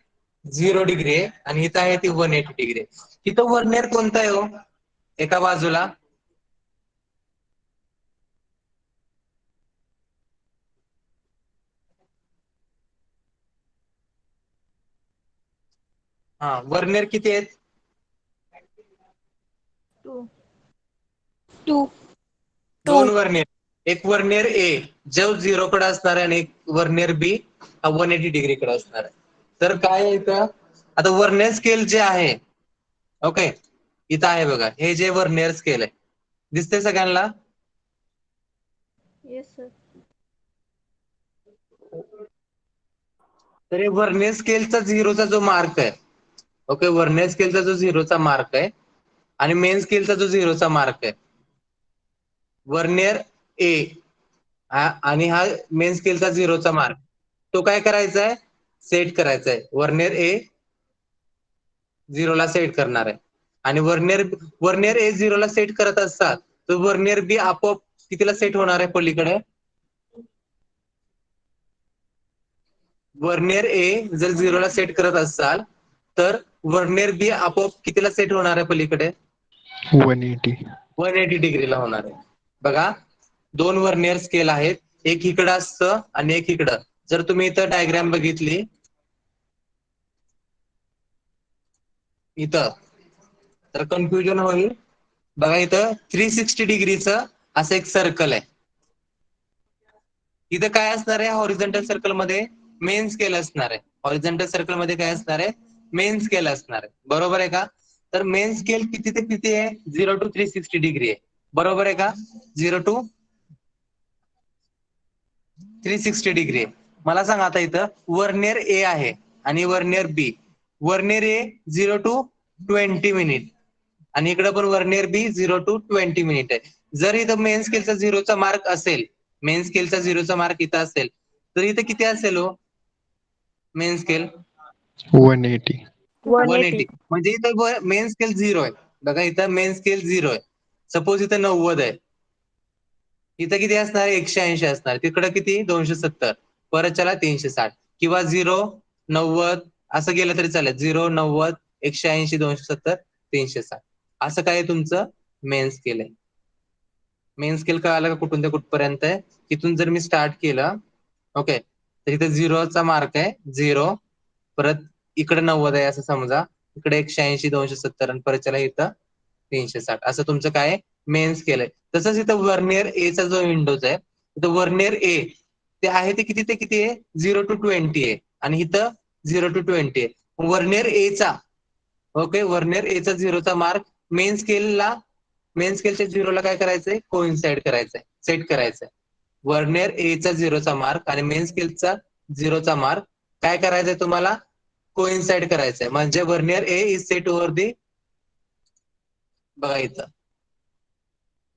0 डिग्री आहे आणि इथं आहे ती 180 डिग्री आहे. इथं वर्नियर कोणता आहे हो एका बाजूला? हा, वर्नियर किती आहेत? 2. दोन वर्नियर. एक वर्नियर ए जो 0 कडे असणार आहे आणि एक वर्नियर बी हा 180 डिग्री कडे असणार आहे. तर काय आहे इथं? आता वर्नियर स्केल जे आहे, ओके, इथं आहे बघा, हे जे वर्नियर स्केल आहे दिसतंय सगळ्यांना? Yes, sir. तर हे वर्नियर स्केलचा 0चा जो मार्क आहे, ओके, वर्नियर स्केलचा जो 0चा मार्क आहे आणि मेन स्केलचा जो 0चा मार्क आहे, वर्नियर ए आणि हा मेन स्केलचा 0चा मार्क, तो काय करायचा आहे? सेट करायचा आहे. वर्नियर ए 0ला सेट करणार आहे आणि वर्नियर ए 0ला सेट करत असतात तर वर्नियर बी आपोआप कितीला सेट होणार आहे पलीकडे? वर्नियर ए जर 0ला सेट करत असाल तर वर्नियर बी आपोआप कितीला सेट होणार आहे पलीकडे? 180. 180 डिग्रीला होणार आहे. बघा, दोन वर्नियर स्केल आहेत, एक इकडं असतं आणि एक इकडं. जर तुम्ही इथं डायग्राम बघितली इथं तर कन्फ्युजन होईल. बघा इथं 360 डिग्रीचं असं एक सर्कल आहे. इथं काय असणार आहे? हॉरिझॉन्टल सर्कल मध्ये मेन स्केल असणार आहे. हॉरिझॉन्टल सर्कल मध्ये काय असणार आहे? मेन स्केल असणार आहे. बरोबर आहे का? तर मेन स्केल किती ते किती आहे? 0 to 360 डिग्री आहे. बरोबर आहे का? 0 to 360 डिग्री आहे. मला सांगा आता इथं वर्नियर ए आहे आणि vernier B. Vernier A 0 to 20 minute आणि इकडे पण वर्नियर बी 0 to 20 मिनिट आहे. जर इथं मेन स्केलचा 0चा मार्क असेल, मेन स्केलचा 0चा मार्क इथं असेल तर इथं किती असेल हो मेन स्केल? 180. 180. म्हणजे इथं मेन स्केल 0 आहे. बघा इथं मेन स्केल 0 आहे. सपोज इथं 90 आहे, इथं किती असणार? 180 असणार. तिकडं किती? 270. परत चला 360 किंवा 0 90 असं गेलं तरी चालेल. 0 90 180 270 360 असं काय तुमचं मेन स्केल आहे. मेन स्केल कळालं का कुठून ते कुठपर्यंत आहे? तिथून जर मी स्टार्ट केलं, ओके, तर इथे 0चा मार्क आहे 0, परत इकडे 90 आहे असं समजा, इकडे 180 270 आणि परत चला इथं 360 असं तुमचं काय मेन स्केल आहे. तसंच इथं वर्नियर ए चा जो विंडोज आहे, इथं वर्नियर ए ते आहे ते किती आहे? 0 to 20 आहे आणि इथं 0 to 20 आहे. वर्नियर ए चा, ओके, वर्नियर ए चा 0चा मार्क मेन स्केलच्या 0ला काय करायचंय? कोइन्साइड करायचंय, सेट करायचंय. वर्नियर ए चा 0चा मार्क आणि मेन स्केलचा 0चा मार्क काय करायचंय तुम्हाला? कोइन्साइड करायचंय. म्हणजे vernier A is set over दी, बघा इथं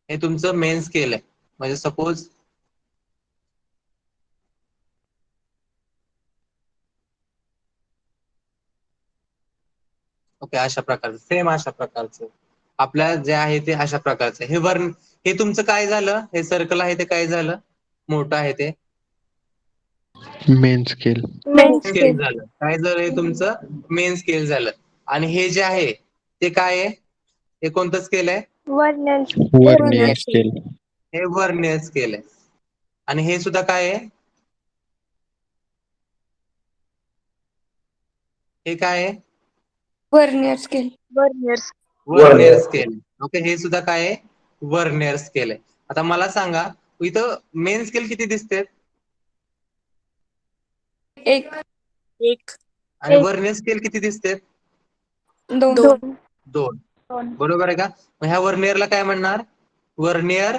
हे तुमचं मेन स्केल आहे. म्हणजे सपोज ओके, अशा प्रकारचं, सेम अशा प्रकारचं आपल्या जे आहे ते अशा प्रकारचं. हे तुमचं काय झालं, हे सर्कल आहे ते काय झालं, मोठं आहे ते मेन स्केल. मेन स्केल झालं. काय झालं, हे तुमचं मेन स्केल झालं. आणि हे जे आहे ते काय आहे, हे कोणतं स्केल आहे, वर्नियर स्केल. हे वर्नियर स्केल आहे. आणि हे सुद्धा काय आहे, हे काय आहे, vernier scale. Vernier scale. Okay, हे सुद्धा काय आहे, वर्नियर स्केल आहे. आता मला सांगा, इथं मेन स्केल किती दिसते एक आणि वर्नियर स्केल किती दिसते, दोन. दोन. बरोबर आहे का? मग ह्या वर्नियरला काय म्हणणार, वर्नियर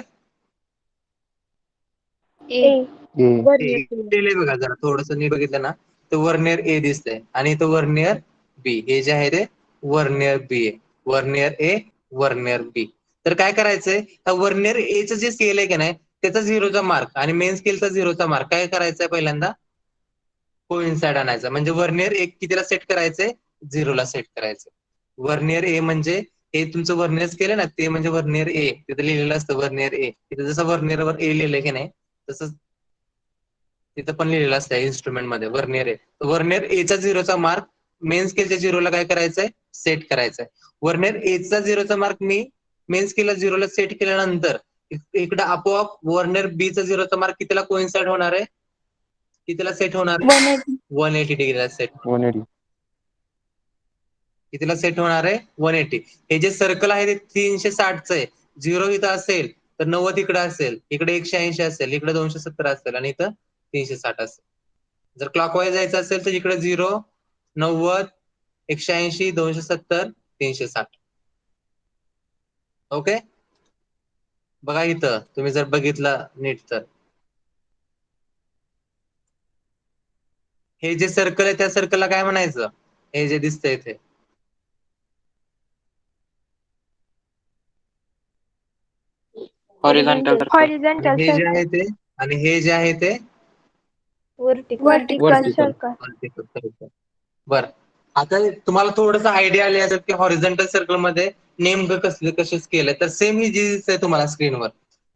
ए. बघा, जरा थोडस नीट बघितलं ना तर वर्नियर ए दिसतंय आणि इथं वर्नियर बी. हे जे आहे ते वर्नियर बी आहे. वर्नियर ए, वर्नियर बी. तर काय करायचंय, वर्नियर एचं जे स्केल आहे की नाही त्याचा 0चा मार्क आणि मेन स्केलचा 0चा मार्क काय करायचंय, पहिल्यांदा कोइन्साइड आणायचा. म्हणजे वर्नियर एक कितीला सेट करायचंय, 0ला सेट करायचंय. वर्नियर ए म्हणजे हे तुमचं वर्नियर स्केल आहे ना, ते म्हणजे वर्नियर ए, तिथे लिहिलेलं असतं वर्नियर ए. तिथे जसं वर्नियरवर ए लिहिलंय की नाही तसंच तिथं पण लिहिलेलं असतं इन्स्ट्रुमेंट मध्ये वर्नियर ए. वर्नियर एचा 0चा मार्क मेन स्केलच्या 0ला काय करायचंय, सेट करायचंय. वर्नियर एचा 0चा मार्क मी मेन स्केलला 0ला सेट केल्यानंतर इकडे आपोआप वर्नियर बीचा 0चा मार्क कितीला कोइन्साइड होणार आहे, कितीला सेट होणार आहे, 180 डिग्रीला सेट. 180. कितीला सेट होणार आहे, 180. हे जे सर्कल आहे ते 360च आहे. 0 इथं असेल तर 90 इकडे असेल, इकडे 180 असेल, इकडे 270 असेल आणि इथं 360 असेल. जर क्लॉकवाईज जायचं असेल तर इकडे 0, 90, 180, 270, 360. ओके, बघा इथं तुम्ही जर बघितलं नीट तर हे जे सर्कल आहे त्या सर्कलला काय म्हणायचं, हे जे दिसतंय इथे हॉरिझॉन्टल हे जे आहे ते, आणि हे जे आहे ते वर्टिकल सर्कल. बर, आता तुम्हाला थोडस आयडिया आली असेल की हॉरिझॉन्टल सर्कल मध्ये नेमकं कसे स्केल आहे. तर सेम ही जी दिसतंय तुम्हाला स्क्रीनवर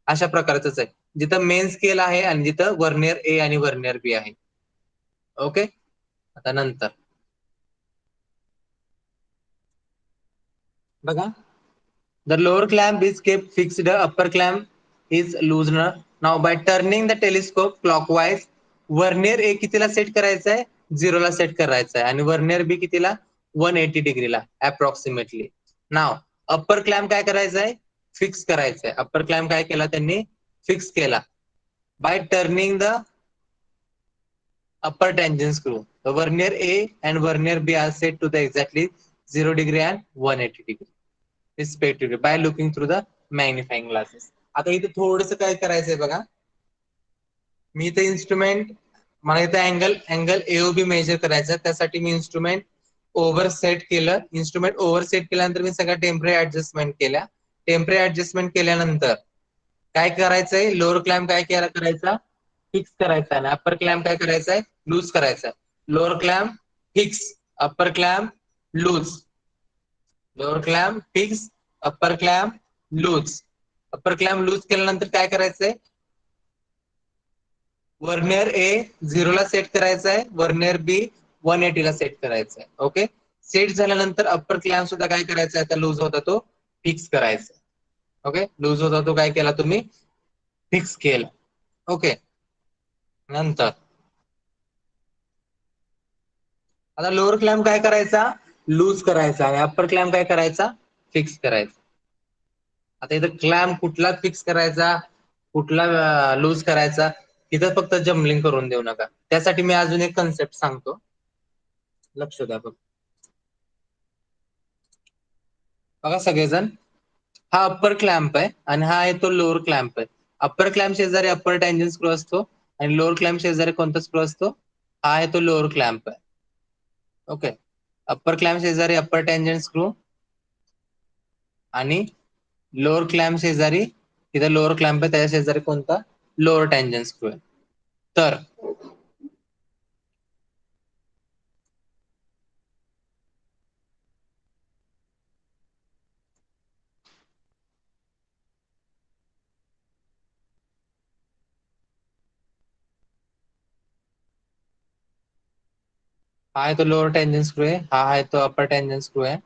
अशा प्रकारच आहे, जिथं मेन स्केल आहे आणि जिथं वर्नियर ए आणि वर्नियर बी आहे. ओके, आता नंतर बघा, the lower clamp is kept fixed, upper clamp is loosened. Now by turning the telescope clockwise, vernier A कितीला सेट करायचं आहे, 0ला सेट करायचं आहे आणि वर्नियर बी कितीला, 180 डिग्रीला अप्रॉक्सिमेटली. नाव अप्पर क्लॅम्प काय करायचं आहे, फिक्स करायचं आहे. अप्पर क्लॅम्प काय केला त्यांनी, फिक्स केला. Bye turning the upper tangent screw, the vernier A and vernier B are set to the exactly 0 degree and 180 degree respectively by looking through the magnifying glasses. आता इथे थोडंसं काय करायचंय बघा, मी इथे इन्स्ट्रुमेंट, मला इथे अँगल एओबी मेजर करायचा, त्यासाठी मी इन्स्ट्रुमेंट ओव्हर सेट केलं. इन्स्ट्रुमेंट ओव्हर सेट केल्यानंतर मी सगळ्या टेम्पररी ऍडजस्टमेंट केल्या. टेम्पररी ऍडजस्टमेंट केल्यानंतर काय करायचंय, लोअर क्लॅम्प काय करायचा, फिक्स करायचा आणि अप्पर क्लॅम्प काय करायचा, लूज करायचा. Lower clamp fix, upper clamp loose. Lower clamp fix, upper clamp loose. Upper clamp loose केल्यानंतर काय करायचंय, वर्नियर ए 0ला सेट करायचा आहे, वर्नियर बी 180ला सेट करायचा आहे. ओके, सेट झाल्यानंतर अप्पर क्लॅम्प सुद्धा काय करायचा, आता लूज होता तो फिक्स करायचा. ओके, लूज होता तो काय केला तुम्ही, फिक्स केला. ओके, नंतर आता लोअर क्लॅम्प काय करायचा, लूज करायचा आणि अप्पर क्लॅम्प काय करायचा, फिक्स करायचा. आता इथं क्लॅम्प कुठला फिक्स करायचा, कुठला लूज करायचा, इथं फक्त जम्बलिंग करून देऊ नका. त्यासाठी मी अजून एक कन्सेप्ट सांगतो, लक्ष द्या बघ. बघा सगळेजण, हा अप्पर क्लॅम्प आहे आणि हा आहे तो लोअर क्लॅम्प आहे. अप्पर क्लॅम्प शेजारी अप्पर टँजन स्क्रू असतो आणि लोअर क्लॅम्प शेजारी कोणता स्क्रू असतो, हा आहे तो लोअर क्लॅम्प आहे. ओके, अप्पर क्लॅम्प शेजारी अप्पर टँजन स्क्रू आणि लोअर क्लॅम्प शेजारी, तिथे लोअर क्लॅम्प आहे त्याच्या शेजारी कोणता, लोअर टँजन स्क्रू आहे. तर हा आहे तो लोअर टेंजन स्क्रू आहे, हा आहे तो अपर टेंजन स्क्रू आहे.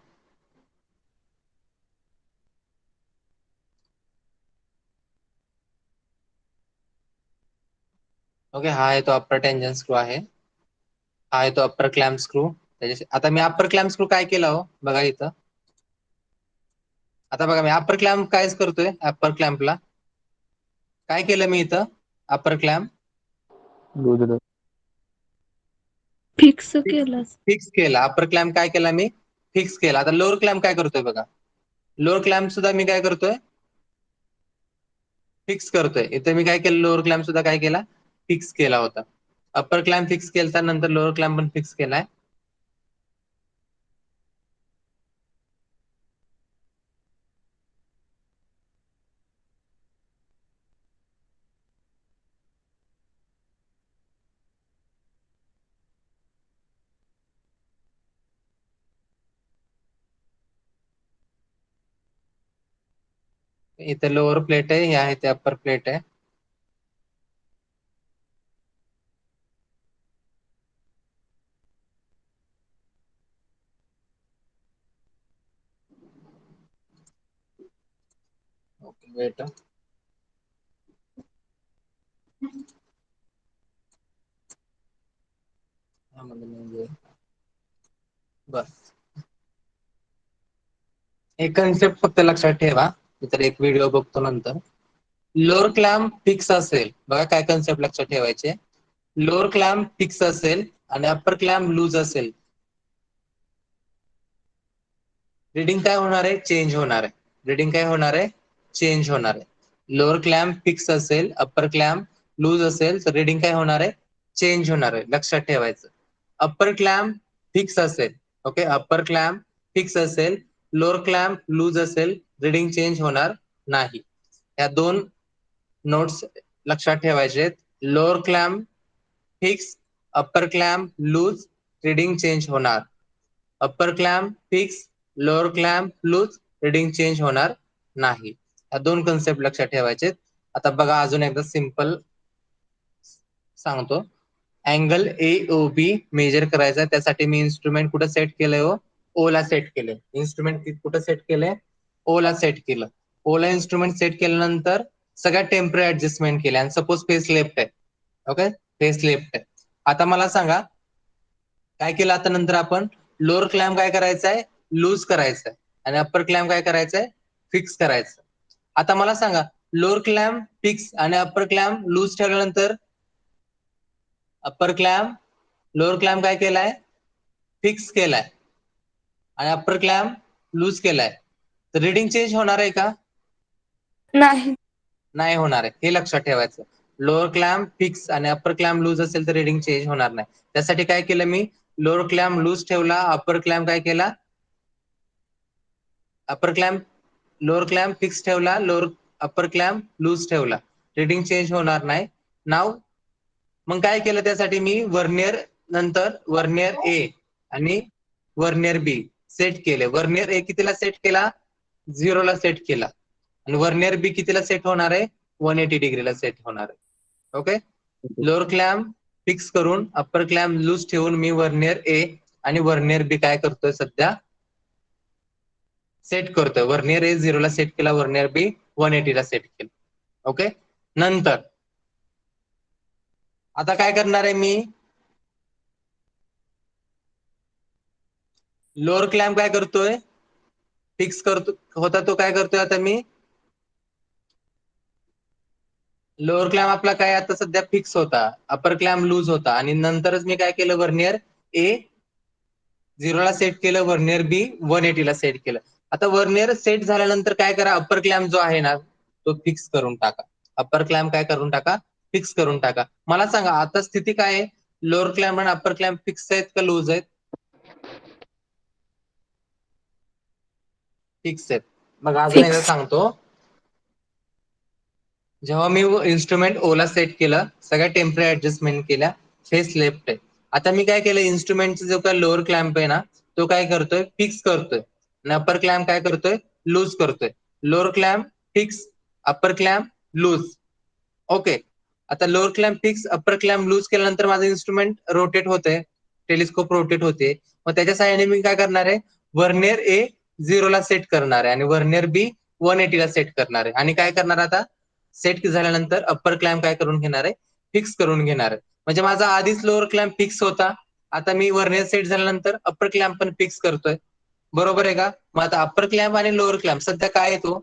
ओके, हा आहे तो अपर टेंजन स्क्रू आहे. हा आहे तो अपर क्लॅम्प स्क्रू. आता मी अपर क्लॅम्प स्क्रू काय केला हो बघा इथं. आता बघा मी अपर क्लॅम्प कायच करतोय. अपर क्लॅम्पला काय केलं मी इथं, अपर क्लॅम्प फिक्स केलं. फिक्स केला. अपर क्लॅम्प काय केला मी, फिक्स केला. आता लोअर क्लॅम्प काय करतोय बघा, लोअर क्लॅम्प सुद्धा मी काय करतोय, फिक्स करतोय. इथे मी काय केलं, लोअर क्लॅम्प सुद्धा काय केला, फिक्स केला होता. अपर क्लॅम्प फिक्स केला, नंतर लोअर क्लॅम्प पण फिक्स केलाय. इथे लोअर प्लेट आहे, हे आहे ते अपर प्लेट आहे. Okay wait. बर, एक कन्सेप्ट फक्त लक्षात ठेवा, तर एक व्हिडिओ बघतो नंतर. लोअर क्लॅम्प फिक्स असेल बघा, काय कन्सेप्ट लक्षात ठेवायचे. लोअर क्लॅम्प फिक्स असेल आणि अपर क्लॅम्प लूज असेल, रिडिंग काय होणार आहे, चेंज होणार आहे. रिडिंग काय होणार आहे, चेंज होणार आहे. लोअर क्लॅम्प फिक्स असेल, अपर क्लॅम्प लूज असेल, तर रिडिंग काय होणार आहे, चेंज होणार आहे. लक्षात ठेवायचं. अपर क्लॅम्प फिक्स असेल, ओके, अपर क्लॅम्प फिक्स असेल, लोअर क्लॅम्प लूज असेल, रिडिंग चेंज होणार नाही. या दोन नोट्स लक्षात ठेवायचे. Lower clamp fix, upper clamp loose, reading change होणार. Upper clamp fix, lower clamp loose, reading change होणार नाही. या दोन कन्सेप्ट लक्षात ठेवायचे. आता बघा अजून एकदा सिंपल सांगतो. अँगल AOB मेजर करायचा, त्यासाठी मी इन्स्ट्रुमेंट कुठं सेट केलंय हो, O ला सेट केलंय. इन्स्ट्रुमेंट कुठं सेट केलंय, O ला सेट केलं. O ला इन्स्ट्रुमेंट सेट केल्यानंतर सगळ्या टेम्पररी ऍडजस्टमेंट केल्या, आणि सपोज फेस लेफ्ट आहे, ओके, फेस लेफ्ट आहे. आता मला सांगा काय केलं. आता नंतर आपण लोअर क्लॅम्प काय करायचा आहे, लूज करायचा आहे, आणि अपर क्लॅम्प काय करायचंय, फिक्स करायचं. आता मला सांगा, लोअर क्लॅम्प फिक्स आणि अपर क्लॅम्प लूज ठेवल्यानंतर अपर क्लॅम्प, लोअर क्लॅम्प काय केलाय, फिक्स केलाय, आणि अपर क्लॅम्प लूज केलाय, तर रिडिंग चेंज होणार आहे का, नाही. नाही होणार आहे. हे लक्षात ठेवायचं. लोअर क्लॅम्प फिक्स आणि अपर क्लॅम्प लूज असेल तर रिडिंग चेंज होणार नाही. त्यासाठी काय केलं मी, लोअर क्लॅम्प लूज ठेवला, अपर क्लॅम्प काय केला, अपर क्लॅम्प, लोअर क्लॅम्प फिक्स ठेवला, अपर क्लॅम्प लूज ठेवला, रिडिंग चेंज होणार नाही. नाव मग काय केलं, त्यासाठी मी वर्नियर नंतर वर्नियर A आणि वर्नियर B सेट केले. वर्नियर A कितीला सेट केला, 0 ला सेट केला, आणि वर्नियर B कितीला सेट होणार आहे, 180 डिग्रीला सेट होणार आहे. ओके, लोअर क्लॅम्प फिक्स करून अपर क्लॅम्प लूज ठेवून मी वर्नियर A आणि वर्नियर B काय करतोय सध्या, सेट करतोय. वर्नियर A 0 ला सेट केला, वर्नियर B 180 ला सेट केला. ओके, नंतर आता काय करणार आहे मी, लोअर क्लॅम्प काय करतोय, फिक्स करतो होता, तो काय करतोय आता मी, लोअर क्लॅम्प आपला काय आता सध्या फिक्स होता, अपर क्लॅम्प लूज होता, आणि नंतरच मी काय केलं, वर्नियर A 0 ला सेट केलं, वर्नियर B 180 ला सेट केलं. आता वर्नियर सेट झाल्यानंतर काय करा, अपर क्लॅम्प जो आहे ना तो फिक्स करून टाका. अपर क्लॅम्प काय करून टाका, फिक्स करून टाका. मला सांगा आता स्थिती काय आहे, लोअर क्लॅम्प आणि अपर क्लॅम्प फिक्स आहेत का लूज आहेत, फिक्स आहेत. मग अजून एकदा सांगतो, जेव्हा मी इन्स्ट्रुमेंट ओला सेट केलं, सगळ्या टेम्पररी ऍडजस्टमेंट केल्या, फेस लेफ्ट आहे. आता मी काय केलं, इन्स्ट्रुमेंटचा जो काय लोअर क्लॅम्प आहे ना तो काय करतोय, फिक्स करतोय, आणि अपर क्लॅम्प काय करतोय, लूज करतोय. Lower clamp fix, upper clamp loose. Okay, आता lower clamp fix, upper clamp loose केल्यानंतर माझं इन्स्ट्रुमेंट रोटेट होतंय. टेलिस्कोप रोटेट होते. मग त्याच्या साहाय्याने मी काय करणार आहे, व्हर्नियर ए 0 ला सेट करणार आहे आणि व्हर्नियर बी 180 ला सेट करणार आहे. आणि काय करणार आता, सेट झाल्यानंतर अप्पर क्लॅम्प काय करून घेणार आहे, फिक्स करून घेणार आहे. म्हणजे माझा आधीच लोअर क्लॅम्प फिक्स होता, आता मी व्हर्नियर सेट झाल्यानंतर अप्पर क्लॅम्प पण फिक्स करतोय. बरोबर आहे का? मग आता अप्पर क्लॅम्प आणि लोअर क्लॅम्प सध्या काय येतो,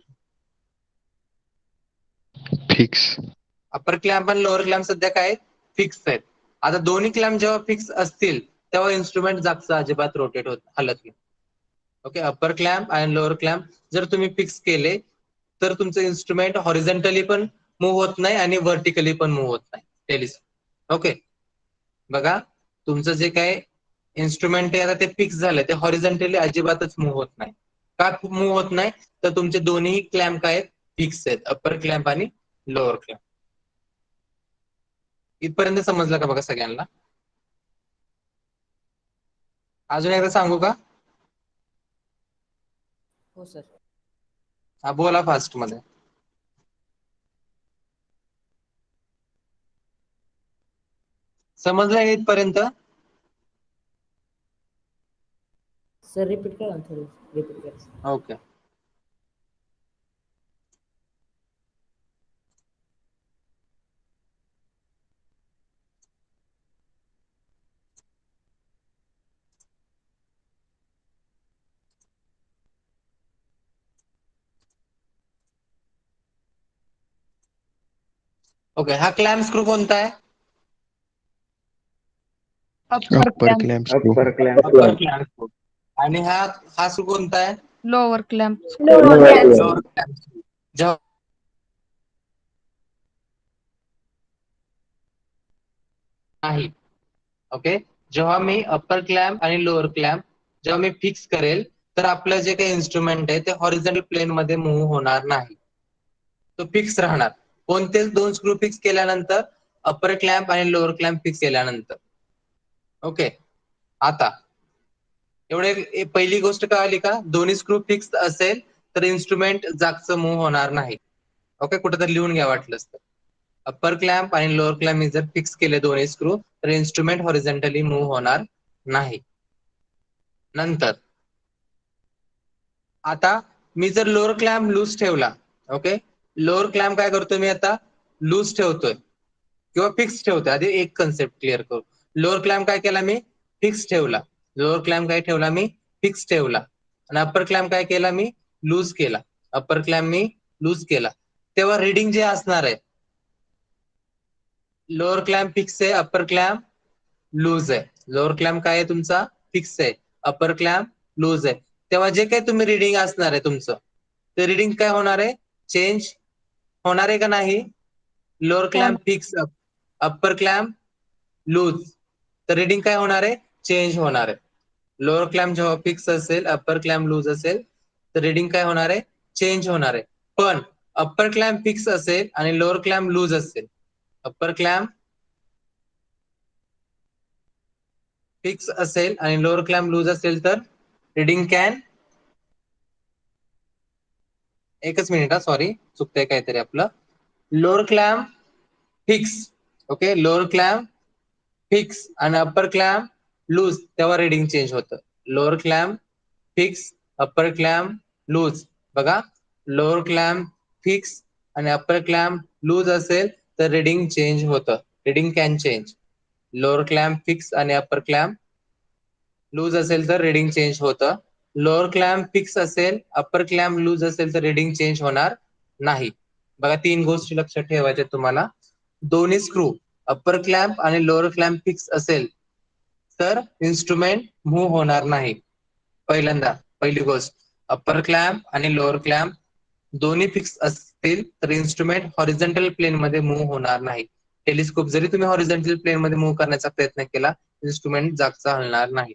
फिक्स. अप्पर क्लॅम्प आणि लोअर क्लॅम्प सध्या काय फिक्स आहेत. आता दोन्ही क्लॅम्प जेव्हा फिक्स असतील तेव्हा इन्स्ट्रुमेंट जागचं अजिबात रोटेट होत हलत नाही. ओके, अप्पर क्लॅम्प आणि लोअर क्लॅम्प जर तुम्ही फिक्स केले तर तुमचं इन्स्ट्रुमेंट हॉरिझॉन्टली पण मूव्ह होत नाही आणि व्हर्टिकली पण मूव्ह होत नाही टेलिस्कोप. ओके, बघा तुमचं जे काय इन्स्ट्रुमेंट आहे आता ते फिक्स झालंय, ते हॉरिझॉन्टली अजिबातच मूव्ह होत नाही. का मूव्ह होत नाही, तर तुमचे दोन्ही क्लॅम्प काय आहेत, फिक्स आहेत, अप्पर क्लॅम्प आणि लोअर क्लॅम्प. इथपर्यंत समजलं का बघा सगळ्यांना? अजून एकदा सांगू का? हो सर. हा बोला फास्ट मध्ये. समजलं इथपर्यंत? सर रिपीट करा ना थोडं, रिपीट करा. ओके. ओके, हा क्लॅम्प स्क्रू कोणता आहे? Upper clamp screw. Upper clamp. Upper clamp screw. आणि हा स्क्रू कोणता आहे? Lower clamp. Lower clamp screw. जेव्हा नाही, ओके, जेव्हा मी अप्पर क्लॅम्प आणि लोअर क्लॅम्प जेव्हा मी फिक्स करेल तर आपलं जे काही इन्स्ट्रुमेंट आहे ते हॉरिझॉन्टल प्लेन मध्ये मूव्ह होणार नाही, तो फिक्स राहणार. कोणतेच दोन स्क्रू फिक्स केल्यानंतर, अप्पर क्लॅम्प आणि लोअर क्लॅम्प फिक्स केल्यानंतर. ओके, आता एवढे पहिली गोष्ट कळाली का? दोन्ही स्क्रू फिक्स असेल तर इन्स्ट्रुमेंट जागचं मूव्ह होणार नाही. ओके, कुठेतरी लिहून घ्या वाटलंच तर. अप्पर क्लॅम्प आणि लोअर क्लॅम्प मी जर फिक्स केले दोन्ही स्क्रू तर इन्स्ट्रुमेंट हॉरिझॉन्टली मूव्ह होणार नाही. नंतर आता मी जर लोअर क्लॅम्प लूज ठेवला, ओके, लोअर क्लॅम्प काय करतोय मी आता, लूज ठेवतोय किंवा फिक्स ठेवतोय. आधी एक कन्सेप्ट क्लिअर करू. लोअर क्लॅम्प काय केला मी, फिक्स ठेवला. लोअर क्लॅम्प काय ठेवला मी, फिक्स ठेवला. आणि अप्पर क्लॅम्प काय केला मी, लूज केला. अप्पर क्लॅम्प मी लूज केला. तेव्हा रिडिंग जे असणार आहे, लोअर क्लॅम्प फिक्स आहे, अप्पर क्लॅम्प लूज आहे. लोअर क्लॅम्प काय आहे तुमचा, फिक्स आहे, अप्पर क्लॅम्प लूज आहे. तेव्हा जे काही तुम्ही रिडिंग असणार आहे तुमचं, ते रिडिंग काय होणार आहे, चेंज होणार आहे का नाही? Lower clamp fix, upper clamp loose, तर रिडिंग काय होणार आहे, चेंज होणार आहे. लोअर क्लॅम्प जेव्हा फिक्स असेल, अप्पर क्लॅम्प लूज असेल तर रिडिंग काय होणार आहे, चेंज होणार आहे. पण अप्पर क्लॅम्प फिक्स असेल आणि लोअर क्लॅम्प लूज असेल, अप्पर क्लॅम्प फिक्स असेल आणि लोअर क्लॅम्प लूज असेल तर रिडिंग कॅन, एकच मिनिट हा, सॉरी चुकतंय काहीतरी आपलं. Lower clamp fix, okay, lower clamp fix आणि अप्पर क्लॅम्प लूज, तेव्हा रिडिंग चेंज होतं. Lower clamp fix, upper clamp loose. बघा, लोअर क्लॅम्प फिक्स आणि अप्पर क्लॅम्प लूज असेल तर रिडिंग चेंज होतं, reading can change. Lower clamp fix आणि upper clamp loose असेल तर रिडिंग चेंज होतं. लोअर क्लॅम्प फिक्स असेल, अप्पर क्लॅम्प लूज असेल तर रिडिंग चेंज होणार नाही. बघा, 3 गोष्टी लक्षात ठेवायच्या तुम्हाला. दोन्ही स्क्रू अप्पर क्लॅम्प आणि लोअर क्लॅम्प फिक्स असेल तर इन्स्ट्रुमेंट मूव्ह होणार नाही. पहिली गोष्ट, अप्पर क्लॅम्प आणि लोअर क्लॅम्प दोन्ही फिक्स असतील तर इन्स्ट्रुमेंट हॉरिझॉन्टल प्लेन मध्ये मूव्ह होणार नाही. टेलिस्कोप जरी तुम्ही हॉरिझॉन्टल प्लेन मध्ये मूव्ह करण्याचा प्रयत्न केला, इन्स्ट्रुमेंट जागचा हलणार नाही.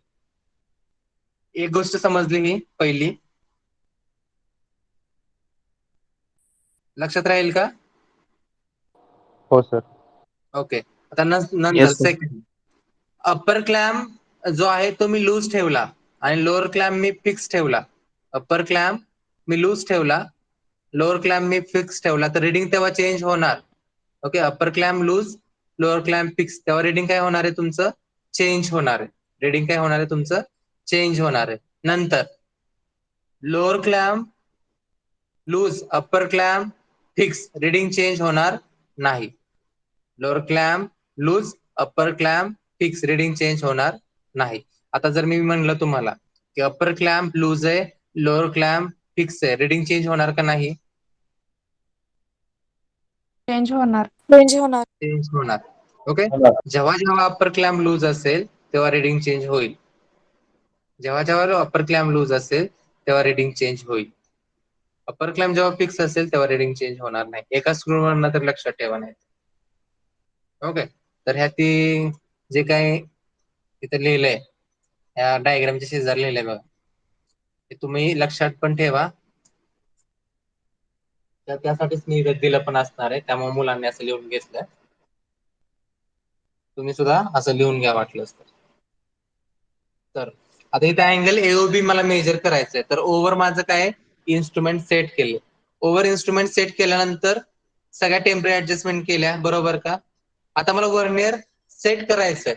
एक गोष्ट समजली ही पहिली, लक्षात राहील का? हो सर. ओके, आता नंतर yes sir. Second, upper clamp जो आहे तो मी लूज ठेवला आणि लोअर क्लॅम्प मी फिक्स ठेवला. अप्पर क्लॅम्प मी लूज ठेवला, लोअर क्लॅम्प मी फिक्स ठेवला, तर रिडिंग तेव्हा चेंज होणार. Okay, upper clamp loose, lower clamp fix, तेव्हा रिडिंग काय होणार आहे तुमचं, चेंज होणार आहे. रीडिंग काय होणार आहे तुमचं चेंज होणार आहे. नंतर lower clamp loose, upper clamp fix, reading change होणार नाही. Lower clamp loose, upper clamp fix, reading change होणार नाही. आता जर मी म्हणलं तुम्हाला की अप्पर क्लॅम्प लूज आहे, लोअर क्लॅम्प फिक्स आहे, रीडिंग चेंज होणार का नाही? चेंज होणार. चेंज होणार. चेंज होणार. ओके. जेव्हा जेव्हा अप्पर क्लॅम्प लूज असेल तेव्हा रीडिंग चेंज होईल. जेव्हा जेव्हा अप्पर क्लॅम्प लूज असेल तेव्हा रीडिंग चेंज होईल. अप्पर क्लॅम्प जेव्हा फिक्स असेल तेव्हा रीडिंग चेंज होणार नाही. एका स्क्रूवरनं तर लक्षात ठेवा नाही. ओके. तर ह्या ती जे काही इथं लिहिलंय या डायग्रामच्या शेजारी लिहिलंय बघा, ते तुम्ही लक्षात पण ठेवा. त्यासाठीच मी इथं दिलं पण असणार आहे, त्यामुळे मुलांनी असं लिहून घेतलं. तुम्ही सुद्धा असं लिहून घ्या वाटलंच तर. तर आता इथे अँगल एओबी मला मेजर करायचंय. तर ओव्हर माझं काय इन्स्ट्रुमेंट सेट केले. ओव्हर इन्स्ट्रुमेंट सेट केल्यानंतर सगळ्या टेम्परेचर ऍडजस्टमेंट केल्या, बरोबर का? आता मला वर्नियर सेट करायचंय.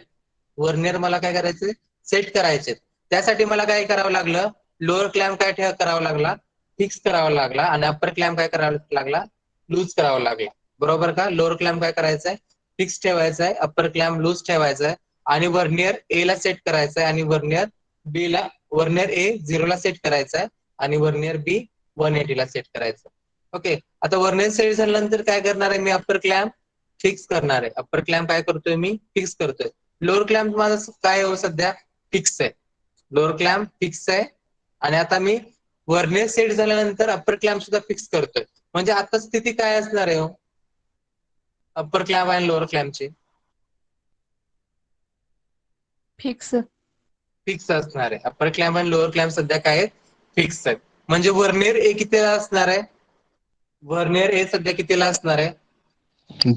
वर्नियर मला काय करायचंय सेट करायचे. त्यासाठी मला काय करावं लागलं, लोअर क्लॅम्प काय करावं लागला फिक्स करावा लागला आणि अप्पर क्लॅम्प काय करावा लागला लूज करावा लागला, बरोबर का? लोअर क्लॅम्प काय करायचंय फिक्स ठेवायचा आहे, अप्पर क्लॅम्प लूज ठेवायचा आहे आणि वर्नियर ए ला सेट करायचा आहे आणि वर्नियर बी ला वर्नियर ए 0 ला सेट करायचा आहे आणि वर्नियर बी 180 ला सेट करायचं. ओके. आता वर्नियर सेट झाल्यानंतर काय करणार आहे मी अप्पर क्लॅम्प फिक्स करणार आहे. अप्पर क्लॅम्प काय करतोय मी फिक्स करतोय. लोअर क्लॅम्प माझा काय हो सध्या फिक्स आहे. लोअर क्लॅम्प फिक्स आहे आणि आता मी वर्नियर सेट झाल्यानंतर अप्पर क्लॅम्प सुद्धा फिक्स करतोय. म्हणजे आता स्थिती काय असणार आहे हो अप्पर क्लॅम्प आणि लोअर क्लॅम्पची? फिक्स. फिक्स असणार आहे. अप्पर क्लॅम्प आणि लोअर क्लॅम्प सध्या काय आहेत फिक्स आहेत. म्हणजे वर्नियर ए कितीला असणार आहे? वर्नियर ए सध्या कितीला असणार आहे?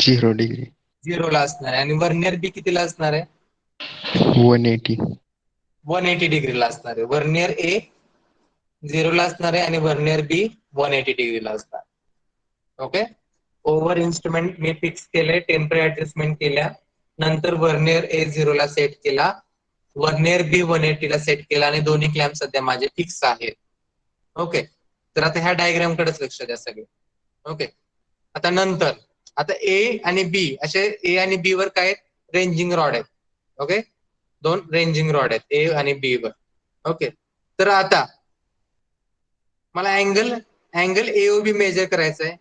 0 डिग्री. 0 ला असणार आहे. आणि वर्नियर बी कितीला असणार आहे? 180. 180 डिग्रीला असणार आहे. वर्नियर ए 0 ला असणार आहे आणि वर्नियर बी 180 डिग्रीला असणार. ओके. ओव्हर इन्स्ट्रुमेंट मी फिक्स केले, टेम्परेचर ऍडजस्टमेंट केल्या, नंतर वर्नियर ए 0 ला सेट केला, वर्नियर बी 180 ला सेट केला आणि दोन्ही क्लॅम्प सध्या माझे फिक्स आहेत. ओके. तर आता ह्या डायग्राम कडेच लक्ष द्या सगळे. ओके. आता नंतर आता ए आणि बी असे ए आणि बी वर काय रेंजिंग रॉड आहेत. ओके. 2 रेंजिंग रॉड आहेत ए आणि बी वर. ओके. तर आता मला अँगल एओबी मेजर करायचा आहे,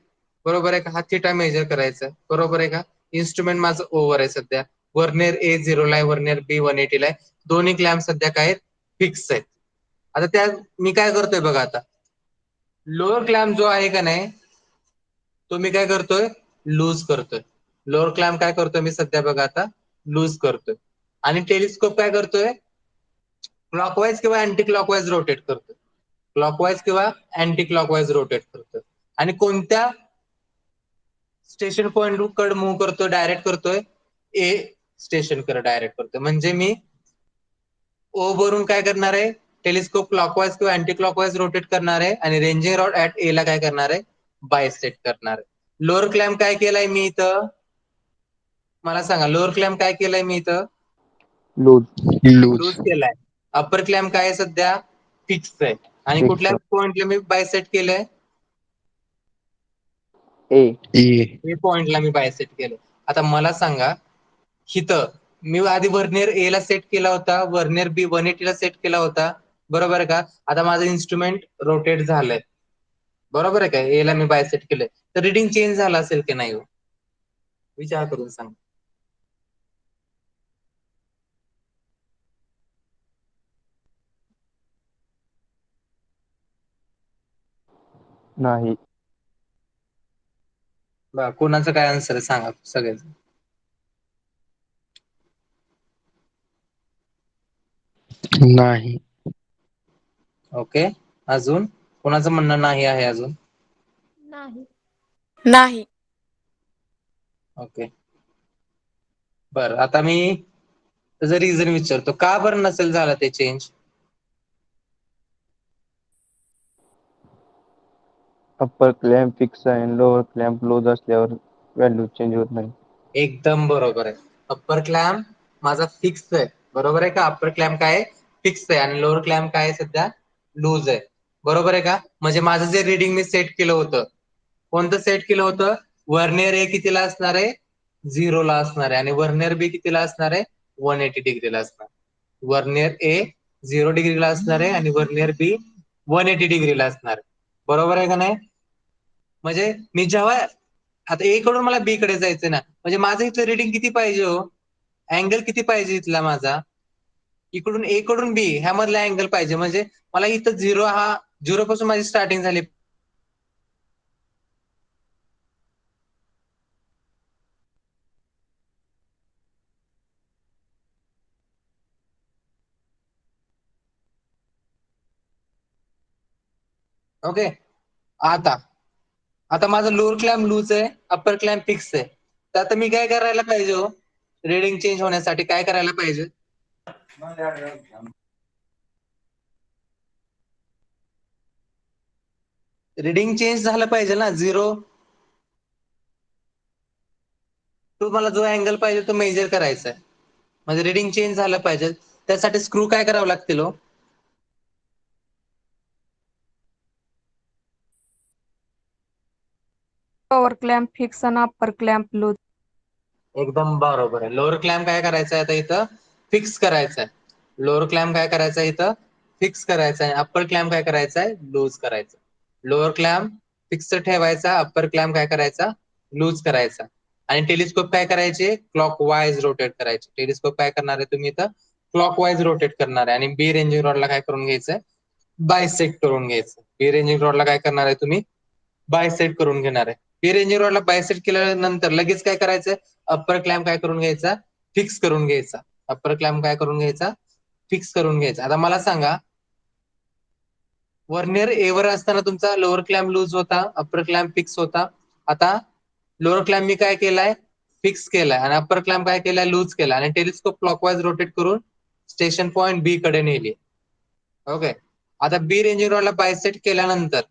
बरोबर आहे का? हा थिटा मेजर करायचा आहे, बरोबर आहे का? इन्स्ट्रुमेंट माझं ओव्हर आहे सध्या. वर्नियर ए 0 ला आहे, वर्नियर बी 180 ला आहे. दोन्ही क्लॅम्प सध्या काय आहेत फिक्स आहेत. आता त्या मी काय करतोय बघा, आता लोअर क्लॅम्प जो आहे का नाही तो मी काय करतोय लूज करतोय. लोअर क्लॅम्प काय करतोय मी सध्या बघा आता लूज करतोय आणि टेलिस्कोप काय करतोय क्लॉकवाईज किंवा अँटी क्लॉकवाईज रोटेट करतोय. क्लॉकवाईज किंवा अँटी क्लॉकवाईज रोटेट करतोय. आणि कोणत्या स्टेशन पॉइंट कड मूव्ह करतोय डायरेक्ट करतोय ए स्टेशन कडे डायरेक्ट करतोय. म्हणजे मी ओ वरून काय करणार आहे टेलिस्कोप क्लॉकवाईज किंवा अँटी क्लॉकवाईज रोटेट करणार आहे आणि रेंजिंग रॉड ऍट ए ला काय करणार आहे बायसेट करणार आहे. लोअर क्लॅम्प काय केलाय मी इथं मला सांगा, लोअर क्लॅम्प काय केलंय मी इथं लूज. लूज केलाय. अप्पर क्लॅम्प काय आहे सध्या फिक्स आहे आणि Fix. कुठल्या पॉइंटला मी बायसेट केलंय ए. ए. ए पॉइंटला मी बायसेट केलंय. आता मला सांगा इथं मी आधी वर्नियर ए ला सेट केला होता, वर्नियर बी 180 ला सेट केला होता, बरोबर आहे का? आता माझं इन्स्ट्रुमेंट रोटेट झालंय, बरोबर आहे का? ए ला मी बायसेट केलंय, तर रिडिंग चेंज झालं असेल की नाही? विचार करून सांग. नाही. कोणाचं काय आन्सर आहे सांगा सगळेच. नाही. ओके. अजून कोणाचं म्हणणं नाही आहे अजून? नाही. नाही. ओके. बरं, आता मी त्याचं रिझन विचारतो, का बरं नसेल झालं ते चेंज? अप्पर क्लॅम्प फिक्स आहे आणि लोअर क्लॅम्प लूज असल्यावर व्हॅल्यू चेंज होत नाही. एकदम बरोबर आहे. अप्पर क्लॅम्प माझा फिक्स आहे बरोबर आहे का? अप्पर क्लॅम्प काय फिक्स आहे आणि लोअर क्लॅम्प काय सध्या लूज आहे. बरोबर आहे का? म्हणजे माझं जे रिडिंग मी सेट केलं होतं, कोणतं सेट केलं होतं? वर्नियर ए कितीला असणार आहे? 0 ला असणार आहे आणि वर्नियर बी कितीला असणार आहे? 180 डिग्रीला असणार. वर्नियर ए 0 डिग्रीला असणार आहे आणि वर्नियर बी 180 डिग्रीला असणार. बरोबर आहे का नाही? म्हणजे मी जेव्हा आता ए कडून मला बी कडे जायचंय ना, म्हणजे माझं इथलं रिडिंग किती पाहिजे हो? अँगल किती पाहिजे इथला माझा? इकडून ए कडून बी ह्या मधला अँगल पाहिजे. म्हणजे मला इथं 0 पासून माझी स्टार्टिंग झाली. ओके. आता माझं लोअर क्लॅम्प लूज आहे, अप्पर क्लॅम्प फिक्स आहे. तर आता मी काय करायला पाहिजे हो? रिडिंग चेंज होण्यासाठी काय करायला पाहिजे? रिडिंग चेंज झालं पाहिजे ना. 0 टू मला जो अँगल पाहिजे तो मेजर करायचा आहे. म्हणजे रिडिंग चेंज झालं पाहिजे. त्यासाठी स्क्रू काय करावं लागतील हो? लोअर क्लॅम्प फिक्स आणि अप्पर क्लॅम्प लूज. एकदम बरोबर आहे. लोअर क्लॅम्प काय करायचं आहे आता इथं? फिक्स करायचं आहे. लोअर क्लॅम्प काय करायचं आहे इथं? फिक्स करायचं आहे. अप्पर क्लॅम्प काय करायचं आहे? लूज करायचं. लोअर क्लॅम्प फिक्स ठेवायचा, अप्पर क्लॅम्प काय करायचा? लूज करायचा. आणि टेलिस्कोप काय करायचे? क्लॉक वाईज रोटेट करायचे. टेलिस्कोप काय करणार आहे तुम्ही इथं? क्लॉक वाईज रोटेट करणार आहे. आणि बी रेंजिंग रॉडला काय करून घ्यायचंय? बायसेक्ट करून घ्यायचं. बी रेंजिंग रॉडला काय करणार आहे तुम्ही? बायसेक्ट करून घेणार आहे. बी रेंजिंग रॉडला बायसेक्ट केल्यानंतर लगेच काय करायचंय? अप्पर क्लॅम्प काय करून घ्यायचा? फिक्स करून घ्यायचा. अप्पर क्लॅम्प काय करून घ्यायचा? फिक्स करून घ्यायचा. आता मला सांगा, वर्नियर ए वर असताना तुमचा लोअर क्लॅम्प लूज होता, अप्पर क्लॅम्प फिक्स होता. आता लोअर क्लॅम्प मी काय केलाय? फिक्स केलाय आणि अप्पर क्लॅम्प काय केलाय? लूज केला आणि टेलिस्कोप क्लॉकवाईज रोटेट करून स्टेशन पॉईंट बी कडे नेली. ओके. आता बी रेंजिंग रॉडला बायसेक्ट केल्यानंतर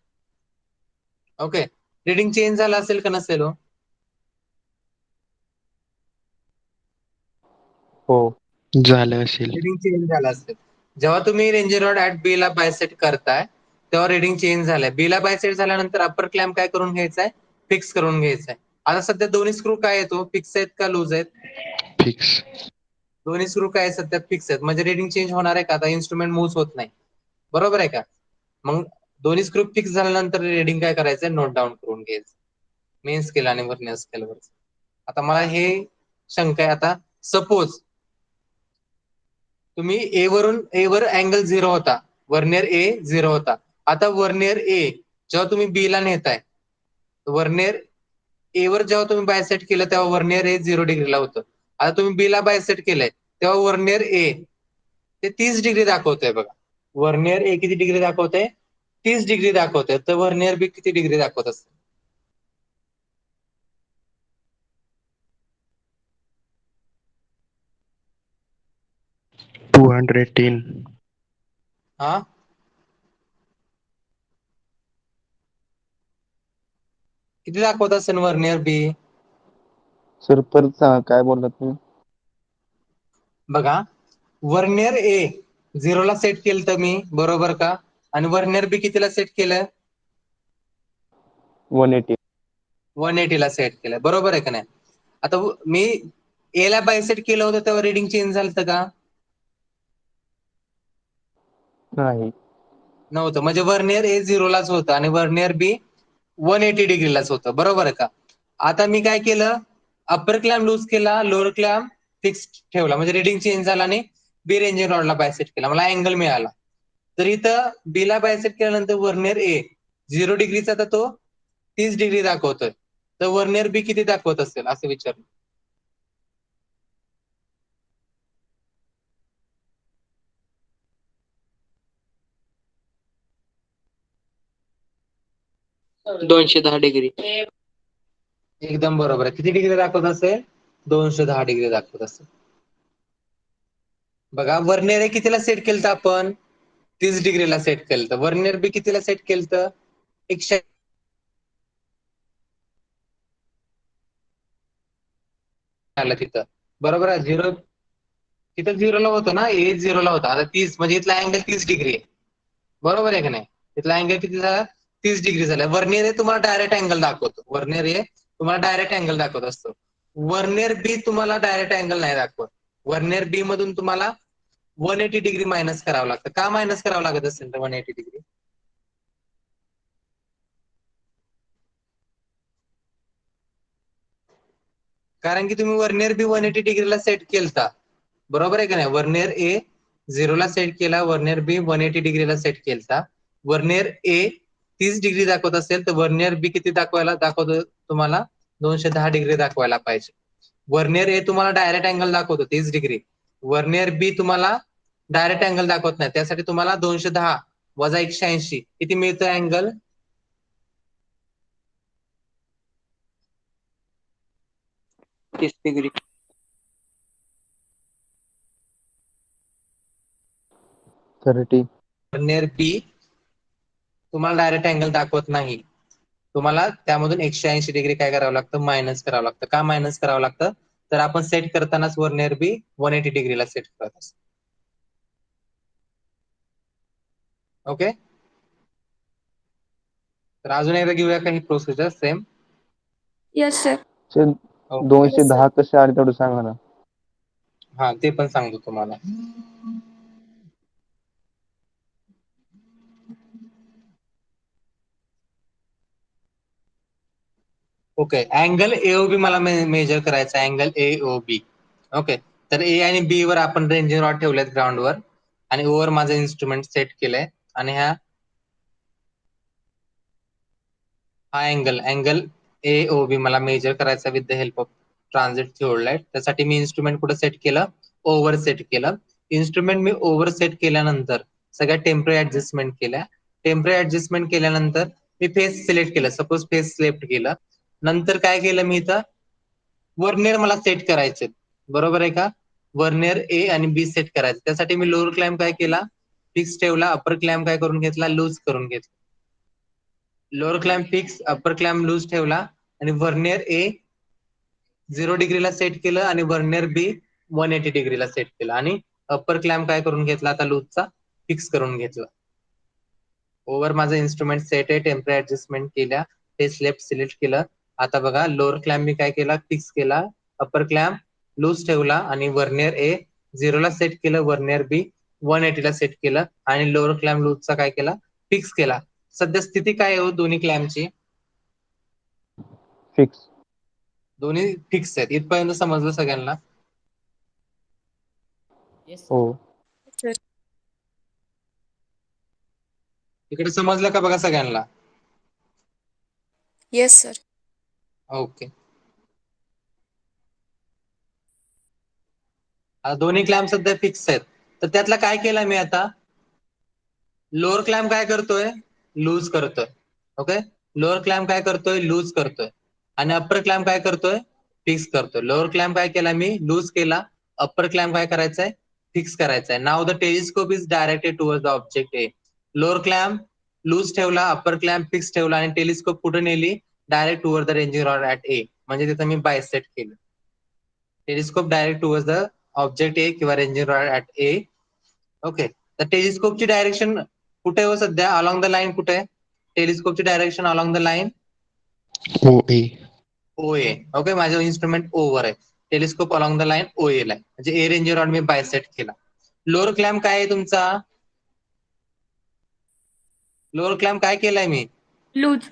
ओके, रिडिंग चेंज झालं असेल का नसेल हो? हो. झालं असेल. रिडिंग चेंज झालं असेल. जेव्हा तुम्ही रेंजिंग रॉड ऍट बी ला बायसेक्ट करताय तेव्हा रिडिंग चेंज झालंय. बी ला बायसेक्ट झाल्यानंतर अप्पर क्लॅम्प काय करून घ्यायचाय? फिक्स करून घ्यायचाय. आता सध्या दोन्ही स्क्रू काय येतो? फिक्स आहेत का लूज आहेत? फिक्स. दोन्ही स्क्रू काय सध्या फिक्स आहेत. म्हणजे रिडिंग चेंज होणार आहे का? आता इन्स्ट्रुमेंट मूव्ह होत नाही. बरोबर आहे का? मग दोन्ही स्क्रू फिक्स झाल्यानंतर रिडिंग काय करायचंय? नोट डाऊन करून घ्यायचं. मेन स्केल आणि वर्नियर स्केलवर. आता मला हे शंका आहे. आता सपोज तुम्ही ए वर अँगल 0 होता, वर्नियर ए 0 होता. आता वर्नियर ए जेव्हा तुम्ही बी ला नेताय, वर्नियर ए वर जेव्हा तुम्ही बायसेट केलं तेव्हा वर्नियर ए 0 डिग्रीला होतं. आता तुम्ही बी ला बायसेट केलंय तेव्हा वर्नियर ए ते 30 डिग्री दाखवतंय बघा. वर्नियर ए किती डिग्री दाखवतंय? 30 डिग्री दाखवतंय. तर वर्नियर बी किती डिग्री दाखवत असेल? टू 210. हा, किती दाखवत असेल वर्नियर बी? सर परत सांगा काय बोललात तुम्ही? बघा, वर्नियर ए 0 ला सेट केलं तर मी, बरोबर का? आणि वर्नियर बी कितीला सेट केलं? 180. 180 ला सेट केलं. बरोबर आहे का नाही? आता मी ए ला बायसेट केलं होतं तेव्हा रिडिंग चेंज झालं का? नाही. नव्हतं. म्हणजे वर्नियर ए 0 लाच होतं आणि वर्नियर बी 180 डिग्रीलाच होतं. बरोबर आहे का? आता मी काय केलं? अप्पर क्लॅम्प लूज केला, लोअर क्लॅम्प फिक्स ठेवला. म्हणजे रिडिंग चेंज झाला आणि बी रेंजिंग रॉडला बायसेट केला. मला अँगल मिळाला. तर इथं बी ला बायसेट केल्यानंतर वर्नियर ए 0 डिग्रीचा तर तो 30 डिग्री दाखवतोय. तर वर्नियर बी किती दाखवत असेल असं विचारलं. $210. एकदम बरोबर आहे. किती डिग्री दाखवत असेल? 210 डिग्री दाखवत असेल. बघा, वर्नियर ए कितीला सेट केलं आपण? 30 डिग्रीला सेट केलं. तर वर्नियर बी कितीला सेट केलं? 100 आलं तिथं. बरोबर आहे. 0 तिथं 0ला होतं ना, ए 0ला होता. आता 30 म्हणजे इथला अँगल 30 डिग्री आहे. बरोबर आहे का नाही? इथला अँगल किती झाला? 30 डिग्री झाला. वर्नियर ए तुम्हाला डायरेक्ट अँगल दाखवतो. वर्नियर ए तुम्हाला डायरेक्ट अँगल दाखवत असतो. वर्नियर बी तुम्हाला डायरेक्ट अँगल नाही दाखवत. वर्नियर बी मधून तुम्हाला 180 डिग्री मायनस करावं लागतं. का मायनस करावं लागत असेल तर 180 डिग्री? कारण की तुम्ही वर्नियर बी 180 डिग्रीला सेट केलता. बरोबर आहे का नाही? वर्नियर ए 0ला सेट केला, वर्नियर बी 180 डिग्रीला सेट केलता. वर्नियर ए 30 डिग्री दाखवत असेल तर वर्नियर बी किती दाखवतो तुम्हाला? 210 डिग्री दाखवायला पाहिजे. वर्नियर ए तुम्हाला डायरेक्ट अँगल दाखवतो 30 डिग्री. वर्नियर बी तुम्हाला डायरेक्ट अँगल दाखवत नाही. त्यासाठी तुम्हाला 210 वजा 180 किती मिळतं अँगल? 30 डिग्री. 30. वर्नियर बी तुम्हाला डायरेक्ट अँगल दाखवत नाही. तुम्हाला त्यामधून 180 डिग्री काय करावं लागतं? मायनस करावं लागतं. का मायनस करावं लागतं? तर आपण सेट करतानाच वर्नियर बी 180 डिग्रीला सेट करत असतो. ओके, तर अजून एकदा घेऊया का ही प्रोसिजर सेम? Yes, sir. 210 कसे आले तेवढं सांगा ना. हा, ते पण सांगतो तुम्हाला. ओके, अँगल एओबी मला मेजर करायचा, अँगल एओबी. ओके, तर ए आणि बी वर आपण रेंजिंग रॉड ठेवलेत ग्राउंडवर आणि ओवर माझं इन्स्ट्रुमेंट सेट केलंय आणि हा अँगल एओबी मला मेजर करायचा with the help of transit theodolite. त्यासाठी मी इन्स्ट्रुमेंट कुठं सेट केलं? ओव्हर सेट केलं. इन्स्ट्रुमेंट मी ओव्हर सेट केल्यानंतर सगळ्या टेम्पररी ऍडजस्टमेंट केल्या. टेम्पररी ऍडजस्टमेंट केल्यानंतर मी फेस सिलेक्ट केलं. सपोज फेस सिलेक्ट केलं. नंतर काय केलं मी इथं? वर्नियर मला सेट करायचे. बरोबर आहे का? वर्नियर ए आणि बी सेट करायचे. त्यासाठी मी लोअर क्लॅम्प काय केला? फिक्स ठेवला. अपर क्लॅम्प काय करून घेतला? लूज करून घेतला. Lower clamp fix, upper clamp loose ठेवला आणि वर्नियर ए 0 डिग्रीला सेट केलं आणि वर्नियर बी 180 डिग्रीला सेट केलं आणि अपर क्लॅम्प काय करून घेतला? आता लूजचा फिक्स करून घेतला. ओव्हर माझं इन्स्ट्रुमेंट सेट आहे. टेम्पररी ऍडजस्टमेंट केल्या. फेस लेफ्ट सिलेक्ट केलं. आता बघा, लोअर क्लॅम्प मी काय केला? फिक्स केला. अपर क्लॅम्प लूज ठेवला आणि वर्नियर ए 0ला सेट केलं, वर्नियर बी 180 ला सेट केलं आणि लोअर क्लॅम्प लूजचा काय केला? फिक्स केला. सध्या स्थिती काय आहे हो दोन्ही क्लॅम्पची? फिक्स. दोन्ही फिक्स आहेत. इथपर्यंत समजलं सगळ्यांना? Yes. हो. Sir. इकडे समजलं का बघा सगळ्यांना? Yes, sir. ओके, दोन्ही क्लॅम्प सध्या फिक्स आहेत. तर त्यातला काय केलं मी आता? लोअर क्लॅम्प काय करतोय? लूज करतोय. ओके, लोअर क्लॅम्प काय करतोय? लूज करतोय आणि अपर क्लॅम्प काय करतोय? फिक्स करतोय. लोअर क्लॅम्प काय केला मी? लूज केला. अपर क्लॅम्प काय करायचंय? फिक्स करायचंय. Now the telescope is directed towards the object A. Lower clamp loose ठेवला, अपर क्लॅम्प फिक्स ठेवला आणि टेलिस्कोप कुठे नेली? Direct toward the ranging rod at A. म्हणजे तिथं मी बायसेट केलं. Telescope direct towards the object A किंवा ranging rod at A. Okay, तर टेलिस्कोपची डायरेक्शन कुठे हो सध्या? अलॉंग द लाईन कुठे आहे? टेलिस्कोपची direction along the line OA. OA. Okay, माझं इन्स्ट्रुमेंट ओव्हर आहे. Telescope along the line OA ला आहे. म्हणजे ए रेंजिंग रॉड मी बायसेट केला. लोअर क्लॅम्प काय आहे तुमचा? लोअर क्लॅम्प काय केलाय मी? Lose.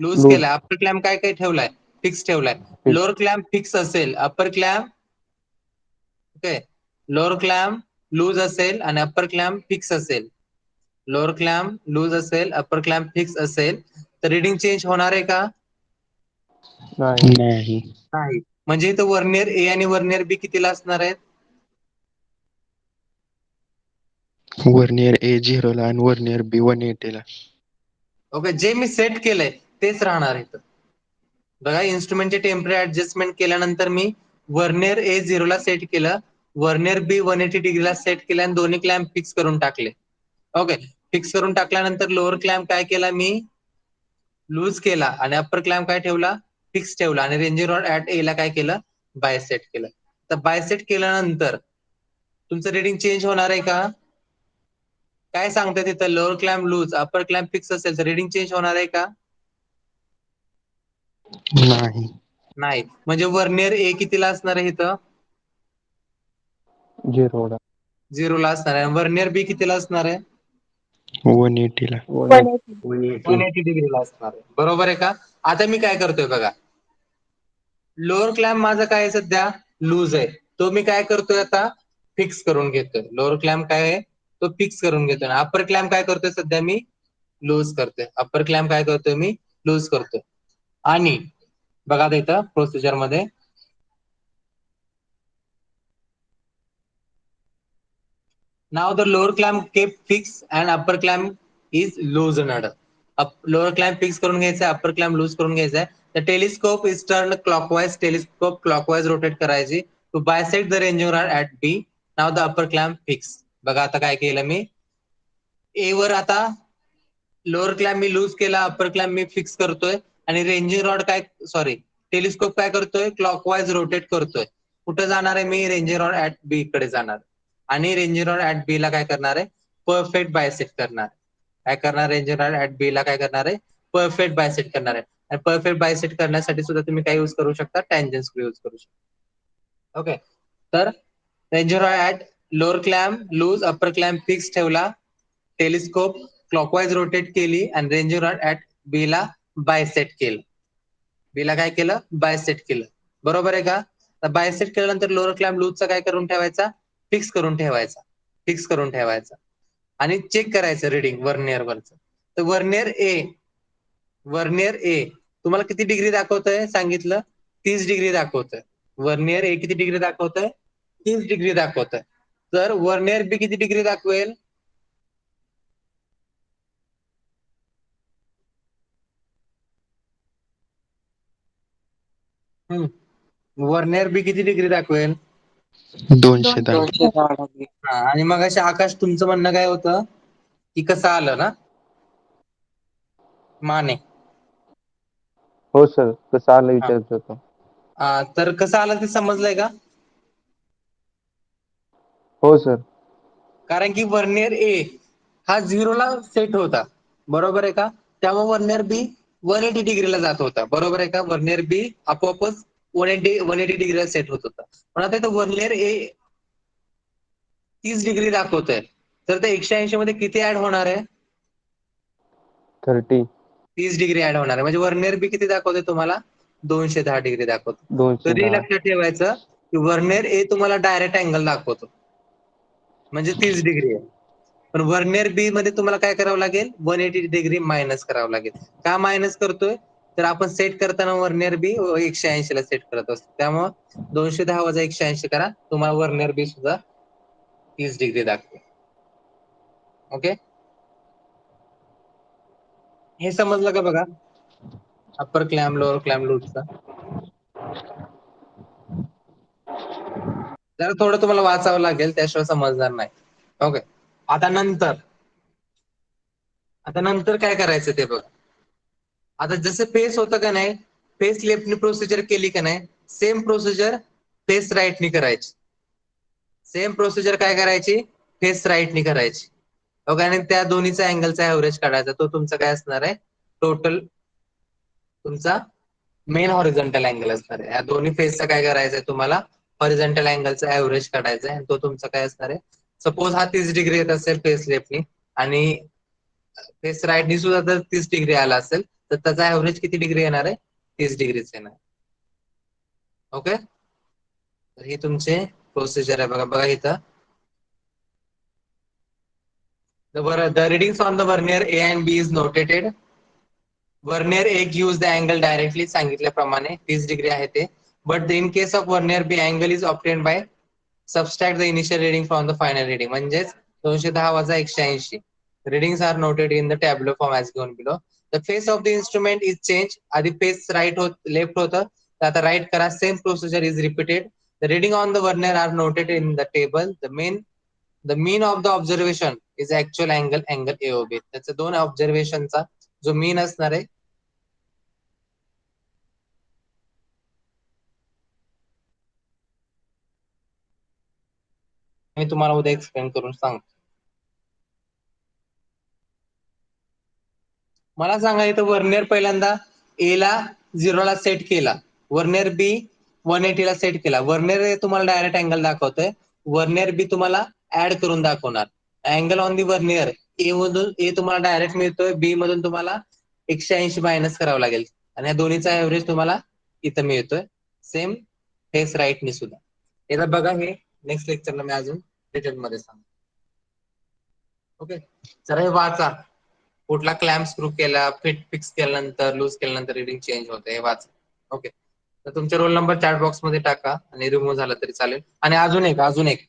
Loose Loose. केलाय. अपर क्लॅम्प काय काय ठेवलाय? फिक्स ठेवलाय. Fix. लोअर क्लॅम्प फिक्स असेल, upper clamp okay, lower clamp loose असेल आणि अपर क्लॅम्प फिक्स असेल. लोअर क्लॅम्प लूज असेल, अपर क्लॅम्प फिक्स असेल तर रिडिंग चेंज होणार आहे का? नाही. नाही. नाही. म्हणजे इथं वर्नियर ए आणि वर्नियर बी कितीला असणार आहेत? वर्नियर A 0 ला आणि वर्नियर B 180 ला. ओके, जे मी सेट केलंय तेच राहणार इथं. बघा, इन्स्ट्रुमेंटचे टेम्पररी ऍडजस्टमेंट केल्यानंतर मी वर्नियर ए 0ला सेट केलं, वर्नियर बी 180 डिग्रीला सेट केलं आणि दोन्ही क्लॅम्प फिक्स करून टाकले. ओके, फिक्स करून टाकल्यानंतर लोअर क्लॅम्प काय केला मी? लूज केला आणि अपर क्लॅम्प काय ठेवला? फिक्स ठेवला आणि रेंजिंग रॉड ऍट ए ला काय केलं? बायसेट केलं. तर बायसेट केल्यानंतर तुमचं रिडिंग चेंज होणार आहे का? काय सांगताय तिथं? Lower clamp loose, upper clamp fix असेल तर रिडिंग चेंज होणार आहे का? नाही. नाही. म्हणजे वर्नियर ए कितीला असणार आहे इथं? 0 0ला असणार आहे. वर्नियर बी कितीला असणार आहे? 180 ला. 180 डिग्रीला असणार आहे. बरोबर आहे का? आता मी काय करतोय बघा, लोअर क्लॅम्प माझा काय आहे सध्या? लूज आहे. तो मी काय करतोय आता? फिक्स करून घेतोय. लोअर क्लॅम्प काय आहे? तो फिक्स करून घेतोय. अपर क्लॅम्प काय करतोय सध्या मी? लूज करतोय. अपर क्लॅम्प काय करतोय मी? लूज करतोय. आणि बघा आता इथं प्रोसिजर मध्ये now the lower clamp kept fixed and upper clamp is loosened. Lower clamp fix करून घ्यायचा, अपर क्लॅम्प लूज करून घ्यायचा. The telescope is turn clockwise. Telescope clockwise rotate करायची to bisect the ranging rod at B. Now the upper clamp fix. बघा आता काय केलं मी, ए वर आता लोअर क्लॅम्प मी लूज केला, अपर क्लॅम्प मी फिक्स करतोय आणि रेंजिंग रॉड काय, सॉरी, टेलिस्कोप काय करतोय? क्लॉकवाइज रोटेट करतोय. कुठं जाणार आहे मी? रेंजिंग रॉड ऍट बी कडे जाणार आणि रेंजिंग रॉड ऍट बी ला काय करणार आहे? परफेक्ट बायसेक्ट करणार. काय करणार? रेंजिंग रॉड ऍट बी ला काय करणार आहे? परफेक्ट बायसेक्ट करणार आहे. आणि परफेक्ट बायसेक्ट करण्यासाठी सुद्धा तुम्ही काय यूज करू शकता? टँजंट स्क्रू यूज करू शकता. ओके, तर ranging rod at lower clamp loose, upper clamp fix ठेवला, टेलिस्कोप क्लॉकवाइज रोटेट केली आणि रेंजिंग रॉड ऍट बी ला बायसेट केलं. बी ला काय केलं? बायसेट केलं. बरोबर आहे का? तर बायसेट केल्यानंतर लोअर क्लॅम्प लूजचा काय करून ठेवायचा? फिक्स करून ठेवायचा. फिक्स करून ठेवायचा आणि चेक करायचं रिडिंग वर्नियर वरचं. तर वर्नियर ए तुम्हाला किती डिग्री दाखवतोय? सांगितलं 30 डिग्री दाखवतोय. वर्नियर ए किती डिग्री दाखवतोय? 30 डिग्री दाखवतोय. तर वर्नियर बी किती डिग्री दाखवेल? वर्नियर बी किती डिग्री दाखवेल? 210. हा, आणि मग अशा आकाश तुमचं म्हणणं काय होतं की कसं आलं ना माने? हो सर, कसं आलं हा. विचारत होतो. तर कसं आलं ते समजलंय का? हो सर. कारण की वर्नियर ए हा 0ला सेट होता. बरोबर आहे का? त्यामुळे वर्नियर बी 180 डिग्रीला जात होता. बरोबर आहे का? वर्नियर बी आपोआपच 180 डिग्रीला सेट होत होता. पण आता इथं वर्नियर ए 30 डिग्री दाखवतोय. तर ते 180 मध्ये किती ऍड होणार आहे? 30. 30 डिग्री ऍड होणार आहे. म्हणजे वर्नियर बी किती दाखवते तुम्हाला? 210 डिग्री दाखवतो. तरी 210. लक्षात ठेवायचं की वर्नियर ए तुम्हाला डायरेक्ट अँगल दाखवतो, म्हणजे 30 डिग्री आहे. पण वर्नियर बी मध्ये तुम्हाला काय करावं लागेल? 180 डिग्री मायनस करावं लागेल. का मायनस करतोय? तर आपण सेट करताना वर्नियर बी 180 ला सेट करत असतो. त्यामुळं 210 वजा 180 करा, तुम्हाला वर्नियर बी सुद्धा 30 डिग्री दाखवेल. ओके, हे समजलं का बघा? अपर क्लॅम्प, लोअर क्लॅम्प लूजचा जरा थोडं तुम्हाला वाचावं लागेल, त्याशिवाय समजणार नाही. ओके, आता नंतर काय करायचं ते बघा. आता जसं फेस होतं का नाही, फेस लेफ्टनी प्रोसिजर केली का नाही, सेम प्रोसिजर फेस राईटनी करायची. सेम प्रोसिजर काय करायची? फेस राईटनी करायची. ओके, आणि त्या दोन्हीचा अँगलचा ऍव्हरेज काढायचा. तो तुमचा काय असणार आहे? टोटल तुमचा मेन हॉरिझॉन्टल अँगल असणार आहे. या दोन्ही फेसचा काय करायचंय तुम्हाला? हॉरिझॉन्टल अँगलचा ऍव्हरेज काढायचा आहे. आणि तो तुमचा काय असणार आहे? सपोज हा 30 डिग्री येत असेल फेस लेफ्टनी आणि फेस राईटनी सुद्धा जर 30 डिग्री आला असेल, तर त्याचा ऍव्हरेज किती डिग्री येणार आहे? 30 डिग्रीच येणार. ओके, तर ही तुमचे प्रोसिजर आहे. बघा इथं. The readings on the vernier A and B is notated. Vernier A gives the angle directly सांगितल्याप्रमाणे 30 डिग्री आहे ते. But in case of vernier B angle is obtain by subtract the initial reading from the final reading. म्हणजेच 210 वजा 180 readings are noted in the tableau form as given below. The face of the instrument is changed. आधी face left होतं, तर आता right करा. Same procedure is repeated. The reading on the vernier are noted in the table. The mean of the observation is actual angle AOB. त्याचं दोन ऑब्झर्वेशनचा जो मीन असणार आहे मी तुम्हाला उद्या एक्सप्लेन करून सांगतो. मला सांगा इथं वर्नियर पहिल्यांदा ए ला 0 ला सेट केला, वर्नियर बी 180 ला सेट केला. वर्नियर तुम्हाला डायरेक्ट अँगल दाखवतोय, वर्नियर बी तुम्हाला ऍड करून दाखवणार. अँगल ऑन दी वर्नियर ए मधून ए तुम्हाला डायरेक्ट मिळतोय, बी मधून तुम्हाला 180 मायनस करावं लागेल आणि या दोन्हीचा एव्हरेज तुम्हाला इथं मिळतोय. सेम हेच राईटने सुद्धा. एकदा बघा हे नेक्स्ट लेक्चरला मी अजून डिटेल मध्ये सांगतो. ओके, जरा हे वाचा. कुठला क्लॅम्प स्क्रू केला, फिट फिक्स केल्यानंतर लूज केल्यानंतर रिडिंग चेंज होते, हे वाचा. ओके, तर तुमचे रोल नंबर चॅट बॉक्स मध्ये टाका आणि रिमूव्ह झाला तरी चालेल. आणि अजून एक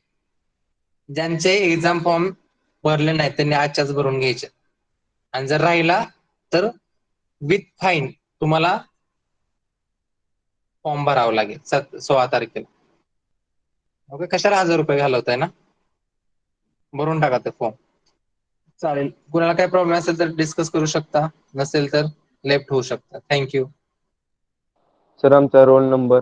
ज्यांचे एक्झाम फॉर्म भरले नाहीत त्यांनी आजच्याच भरून घ्यायचे, आणि जर राहिला तर विथ फाईन तुम्हाला फॉर्म भरावा लागेल 16 तारखेला. ओके, कशाला 1000 रुपये घालवताय ना, भरून टाका ते फॉर्म. चालेल, कुणाला काही प्रॉब्लेम असेल तर डिस्कस करू शकता, नसेल तर लेफ्ट होऊ शकता. थँक्यू. सर आमचा रोल नंबर